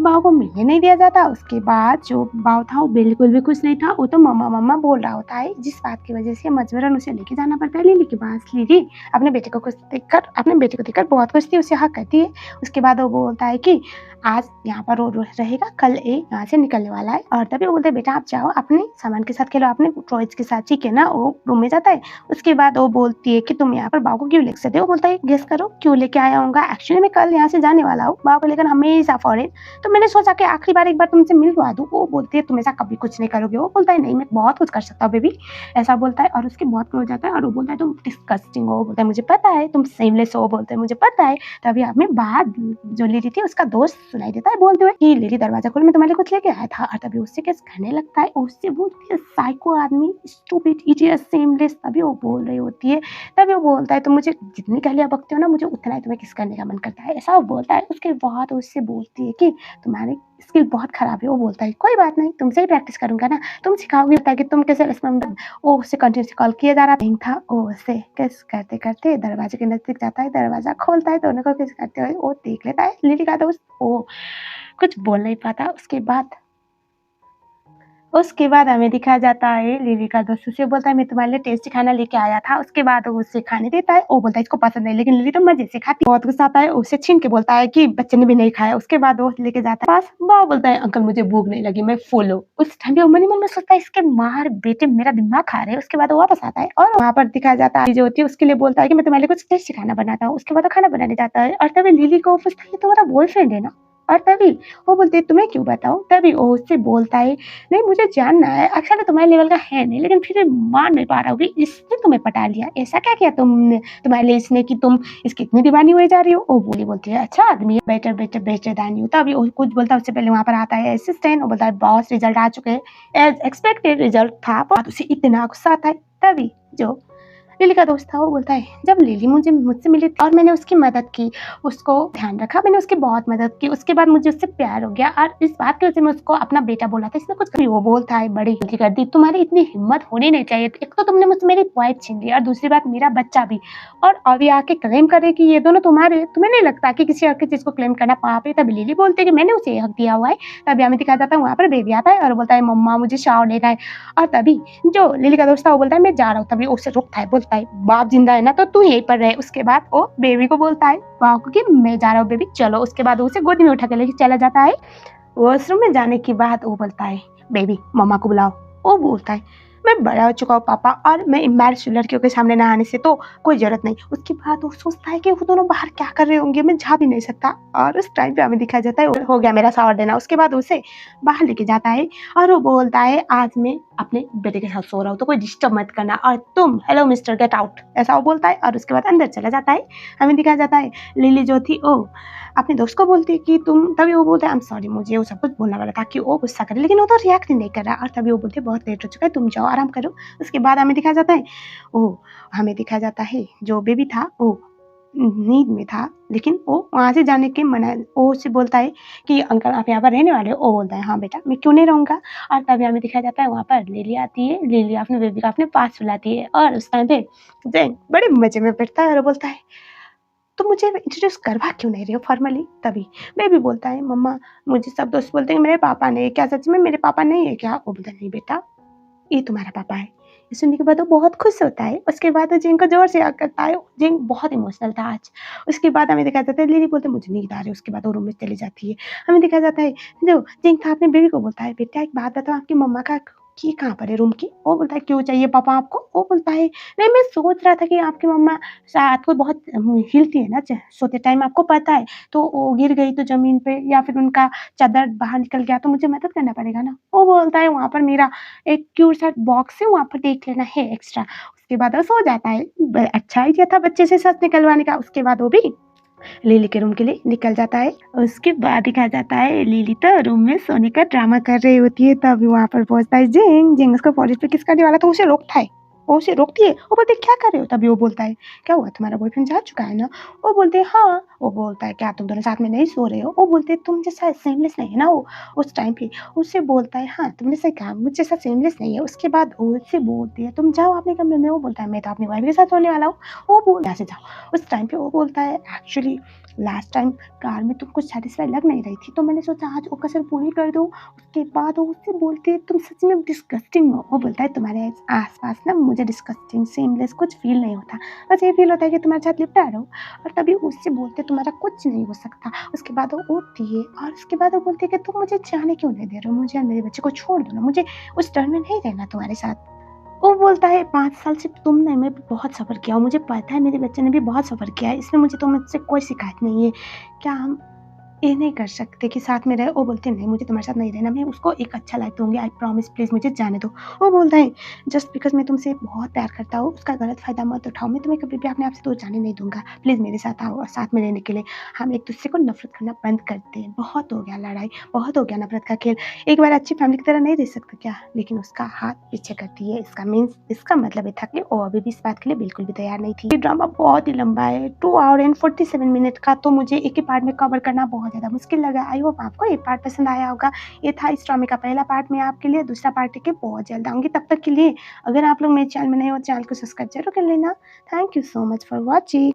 बाव को मिलने नहीं दिया जाता। उसके बाद जो बाव था वो बिल्कुल भी खुश नहीं था, वो तो मम्मा मम्मा बोल रहा होता है, जिस बात की वजह से मजबूरन उसे लेके जाना पड़ता है लिली के पास। लिली अपने बेटे को देखकर बहुत खुश थी, उसे हक करती है। उसके बाद वो बोलता है कि आज यहाँ पर वो रहेगा, कल ये यहाँ से निकलने वाला है। और तभी वो बोलते हैं बेटा आप जाओ अपने सामान के साथ खेलो, अपने टॉयज के साथ, ठीक है ना। वो रूम में जाता है। उसके बाद वो बोलती है कि तुम यहाँ पर बाव को क्यों लेके सकते हो। वो बोलता है गेस करो क्यों लेके आया होगा। एक्चुअली मैं कल यहाँ से जाने वाला हूँ बाव को लेकर हमेशा फॉरेन, तो मैंने सोचा कि आखिरी बार एक बार तुमसे मिलवा दूं। वो बोलती है तुम ऐसा कभी कुछ नहीं करोगे। वो बोलता है नहीं मैं बहुत कुछ कर सकता हूँ बेबी, ऐसा बोलता है। और उसके बहुत क्लोज जाता है और वो बोलता है तुम डिस्कस्टिंग हो। वो बोलता है मुझे पता है तुम सेमलेस हो। बोलते हैं मुझे पता है। तभी हमें बाहर जो लिली थी उसका दोस्त सुनाई देता है बोलते हुए कि लिली दरवाजा खोल मैं तुम्हारे लिए कुछ लेके आया था। और तभी उससे केस कहने लगता है, उससे बोलती है साइको आदमी, स्टूपिड इडियट सेमलेस। तभी वो बोल रही होती है। तभी वो बोलता है तुम मुझे जितनी गालियां बकते हो ना मुझे उतना ही तुम्हें किस करने का मन करता है, ऐसा वो बोलता है। उसके बाद उससे बोलती है कि तुम्हारी स्किल बहुत खराब है। वो बोलता है कोई बात नहीं तुमसे ही प्रैक्टिस करूंगा ना, तुम सिखाओगे ताकि तुम कैसे रिस्पॉन्ड। वो उससे कंटिन्यूसली कॉल किया जा रहा नहीं था। वो उससे किस करते करते दरवाजे के नजदीक जाता है, दरवाजा खोलता है, दोनों को किस करते हुए वो देख लेता है लिली का दोस्त। वो कुछ बोल नहीं पाता। उसके बाद उसके बाद हमें दिखाया जाता है लिली का दोस्त उसे बोलता है मैं तुम्हारे लिए टेस्टी खाना लेके आया था। उसके बाद वो उसे खाने देता है, वो बोलता है इसको पसंद नहीं, लेकिन लिली तो मज़े से खाती है। बहुत गुस्सा आता है, उसे छीन के बोलता है कि बच्चे ने भी नहीं खाया। उसके बाद वो लेके जाता है पास, वो बोलता है अंकल मुझे भूख नहीं लगी, मैं फुल हूँ। उस टाइम पे वो मन ही मन में सोचता है इसके मार बेटे मेरा दिमाग खा रहे हैं। उसके बाद वो वापस आता है और वहाँ पर दिखाया जाता है जो होती है उसके लिए बोलता है कि मैं तुम्हारे लिए कुछ टेस्टी खाना बनाता हूँ। उसके बाद वो खाना बनाने जाता है और तभी लिली को पूछता है ये तुम्हारा बॉयफ्रेंड है ना? और तभी वो बोलती है तुम्हें क्यों बताऊँ? तभी वो उससे बोलता है नहीं मुझे जानना है, एक्चुअली तुम्हारे लेवल का है नहीं, लेकिन फिर भी मान नहीं पा रहा हूँ कि इसने तुम्हें पटा लिया। ऐसा क्या किया तुमने तुम्हारे लिए इसने कि तुम इसकी इतनी दीवानी हुए जा रही हो? वो बोलती है अच्छा आदमी है, बेटर बेटर बेटर दानी हो। तभी वो कुछ बोलता है उससे पहले वहाँ पर आता है असिस्टेंट, वो बोलता है बॉस रिजल्ट आ चुके हैं, एज एक्सपेक्टेड रिजल्ट था। पर उसे इतना गुस्सा आता है। तभी जो लिली का दोस्त था वो बोलता है जब लिली मुझसे मिली और मैंने उसकी मदद की, उसको ध्यान रखा, मैंने उसकी बहुत मदद की, उसके बाद मुझे उससे प्यार हो गया और इस बात की वजह से मैं उसको अपना बेटा बोला था, इसने कुछ करी। वो बोलता है बड़ी गलती कर दी, तुम्हारी इतनी हिम्मत होनी नहीं चाहिए। एक तो तुमने मुझसे मेरी वाइफ छीन ली और दूसरी बात मेरा बच्चा भी, और अभी आके क्लेम करे कि ये दोनों तुम्हारे। तुम्हें नहीं लगता कि किसी और की चीज को क्लेम करना पाप है? तभी लिली बोलती है कि मैंने उसे ये हक दिया हुआ है। तभी हमें दिखाया जाता है वहाँ पर बेबी आता है और बोलता है मम्मा मुझे शावर लेना है। और तभी जो लिली का दोस्त था वो बोलता है मैं जा रहा हूँ। तभी उसे रोकता है, बोलता है बाप जिंदा है ना तो तू यहीं पर रहे। उसके बाद वो बेबी को बोलता है वाह कि मैं जा रहा हूँ बेबी चलो। उसके बाद उसे गोदी में उठा के लेके चला जाता है। वॉशरूम में जाने के बाद वो बोलता है बेबी मम्मा को बुलाओ। वो बोलता है मैं बड़ा हो चुका हूँ पापा और मैं एम्बैरेस्ड लड़कियों के सामने नहाने से तो कोई जरूरत नहीं। उसके बाद वो सोचता है कि वो दोनों बाहर क्या कर रहे होंगे, मैं जा भी नहीं सकता। और उस टाइम पे हमें दिखाया जाता है हो गया मेरा शावर देना। उसके बाद उसे बाहर लेके जाता है और वो बोलता है आज मैं अपने बेटे के साथ सो रहा हूँ तो कोई डिस्टर्ब मत करना, और तुम हेलो मिस्टर गेट आउट, ऐसा वो बोलता है। और उसके बाद अंदर चला जाता है। हमें दिखाया जाता है लिली जो थी वो अपने दोस्त को बोलती है कि तुम, तभी वो बोलता है आई एम सॉरी, मुझे वो सब कुछ बोलना वाला था कि वो गुस्सा करे, लेकिन वो तो रिएक्ट नहीं कर रहा। और तभी वो बोलते बहुत लेट हो चुका है तुम जाओ आराम करो। उसके बाद हमें दिखाया जाता है हमें दिखाया जाता है जो बेबी था वो नींद में था, लेकिन वो वहाँ से जाने के मना, वो उससे बोलता है कि अंकल आप यहाँ पर रहने वाले हो? वो बोलता है हाँ बेटा मैं क्यों नहीं रहूँगा। और तभी हमें दिखाया जाता है वहाँ पर लिली आती है। लिली अपने बेबी को अपने पास बुलाती है और उस टाइम पे जैन बड़े मजे में बैठता है और बोलता है तो मुझे इंट्रोड्यूस करवा क्यों नहीं रहे हो फॉर्मली? तभी बेबी बोलता है मम्मा मुझे सब दोस्त बोलते हैं मेरे पापा ने, क्या सच में मेरे पापा नहीं है क्या? वो बोलता है नहीं बेटा ये तुम्हारा पापा है। ये सुनने के बाद वो बहुत खुश होता है। उसके बाद वो जिंग को जोर से हग करता है। जिंग बहुत इमोशनल था आज। उसके बाद हमें दिखाया जाता है लिली बोलते मुझे नींद आ रही है। उसके बाद वो रूम में चली जाती है। हमें दिखाया जाता है जो जिंग था अपने बेबी को बोलता है बेटा एक बात बताओ आपकी मम्मा का की कहाँ पर है रूम की? वो बोलता है क्यों चाहिए पापा आपको? वो बोलता है नहीं मैं सोच रहा था कि आपकी मम्मा रात को बहुत हिलती है ना सोते टाइम, आपको पता है तो वो गिर गई तो जमीन पे या फिर उनका चादर बाहर निकल गया तो मुझे मदद करना पड़ेगा ना। वो बोलता है वहाँ पर मेरा एक क्यूट सा बॉक्स है वहाँ पर देख लेना है एक्स्ट्रा। उसके बाद वो सो जाता है। अच्छा आइडिया था बच्चे से सच निकलवाने का। उसके बाद वो भी लिली के रूम के लिए निकल जाता है। उसके बाद दिखाया जाता है लिली तो रूम में सोने का ड्रामा कर रही होती है। तभी वहाँ पर पहुंचता है जिंग। जिंग उसको फॉरेस्ट पे किस करने वाला था, उसे रोकता है। वो उसे रोकती है। वो बोलते क्या कर रहे हो? तभी वो बोलता है क्या हुआ तुम्हारा बॉयफ्रेंड जा चुका है ना? वो बोलते हैं हाँ। वो बोलता है क्या तुम दोनों साथ में नहीं सो रहे हो? वो बोलते हैं तुम जैसा सेमलेस नहीं है ना वो। उस टाइम पे उससे बोलता है हाँ तुमने सही कहा मुझ जैसा सेमलेस नहीं है। उसके बाद वो उससे बोलती है तुम जाओ अपने कमरे में। वो बोलता है मैं तो अपनी वाइफ के साथ सोने वाला हूँ। वो बोल यहाँ से जाओ। उस टाइम पे वो बोलता है एक्चुअली लास्ट टाइम कार में तुमको सैटिस्फाई लग नहीं रही थी तो मैंने सोचा आज वो कसर पूरी कर दूँ। उसके बाद वो उससे बोलती है तुम सच में डिस्गस्टिंग हो। वो बोलता है तुम्हारे आसपास ना मुझे डिस्गस्टिंग सेमलेस कुछ फील नहीं होता, बस ये फील होता है कि तुम्हारे साथ लिपटा रहो। और तभी उससे बोलते तुम्हारा कुछ नहीं हो सकता। उसके बाद वो उठती है और उसके बाद वो बोलती है कि तुम मुझे जाने क्यों नहीं दे रहे हो, मुझे और मेरे बच्चे को छोड़ दो ना, मुझे उस टर्न में नहीं रहना तुम्हारे साथ। वो बोलता है 5 साल से तुमने मैं बहुत सफ़र किया हूँ, मुझे पता है मेरे बच्चे ने भी बहुत सफ़र किया है, इसमें मुझे तुमसे कोई शिकायत नहीं है। क्या हम ये नहीं कर सकते कि साथ में रहे? वो बोलते हैं नहीं मुझे तुम्हारे साथ नहीं रहना, मैं उसको एक अच्छा लाइफ दूँगी, आई प्रॉमिस प्लीज़ मुझे जाने दो। वो बोलता है जस्ट बिकॉज़ मैं तुमसे बहुत प्यार करता हूँ उसका गलत फ़ायदा मत उठाओ, मैं तुम्हें कभी भी अपने आप से दूर जाने नहीं दूँगा। प्लीज़ मेरे साथ आओ और साथ में रहने के लिए हम एक-दूसरे को नफ़रत करना बंद करते हैं। बहुत हो गया लड़ाई, बहुत हो गया नफ़रत का खेल। एक बार अच्छी फैमिली की तरह नहीं रह सकते क्या? लेकिन उसका हाथ पीछे करती है। इसका मीन्स इसका मतलब ये था कि वो अभी भी इस बात के लिए बिल्कुल भी तैयार नहीं थी। ये ड्रामा बहुत ही लंबा है 2 आवर एंड 47 मिनट का, तो मुझे एक ही पार्ट में कवर करना बहुत ज़्यादा मुश्किल लगा। आई होप आपको ये पार्ट पसंद आया होगा। ये था इस ड्रामे का पहला पार्ट। मैं आपके लिए दूसरा पार्ट लेके बहुत जल्द आऊँगी। तब तक के लिए अगर आप लोग मेरे चैनल में नए हो चैनल को सब्सक्राइब ज़रूर कर लेना। Thank you so much for watching.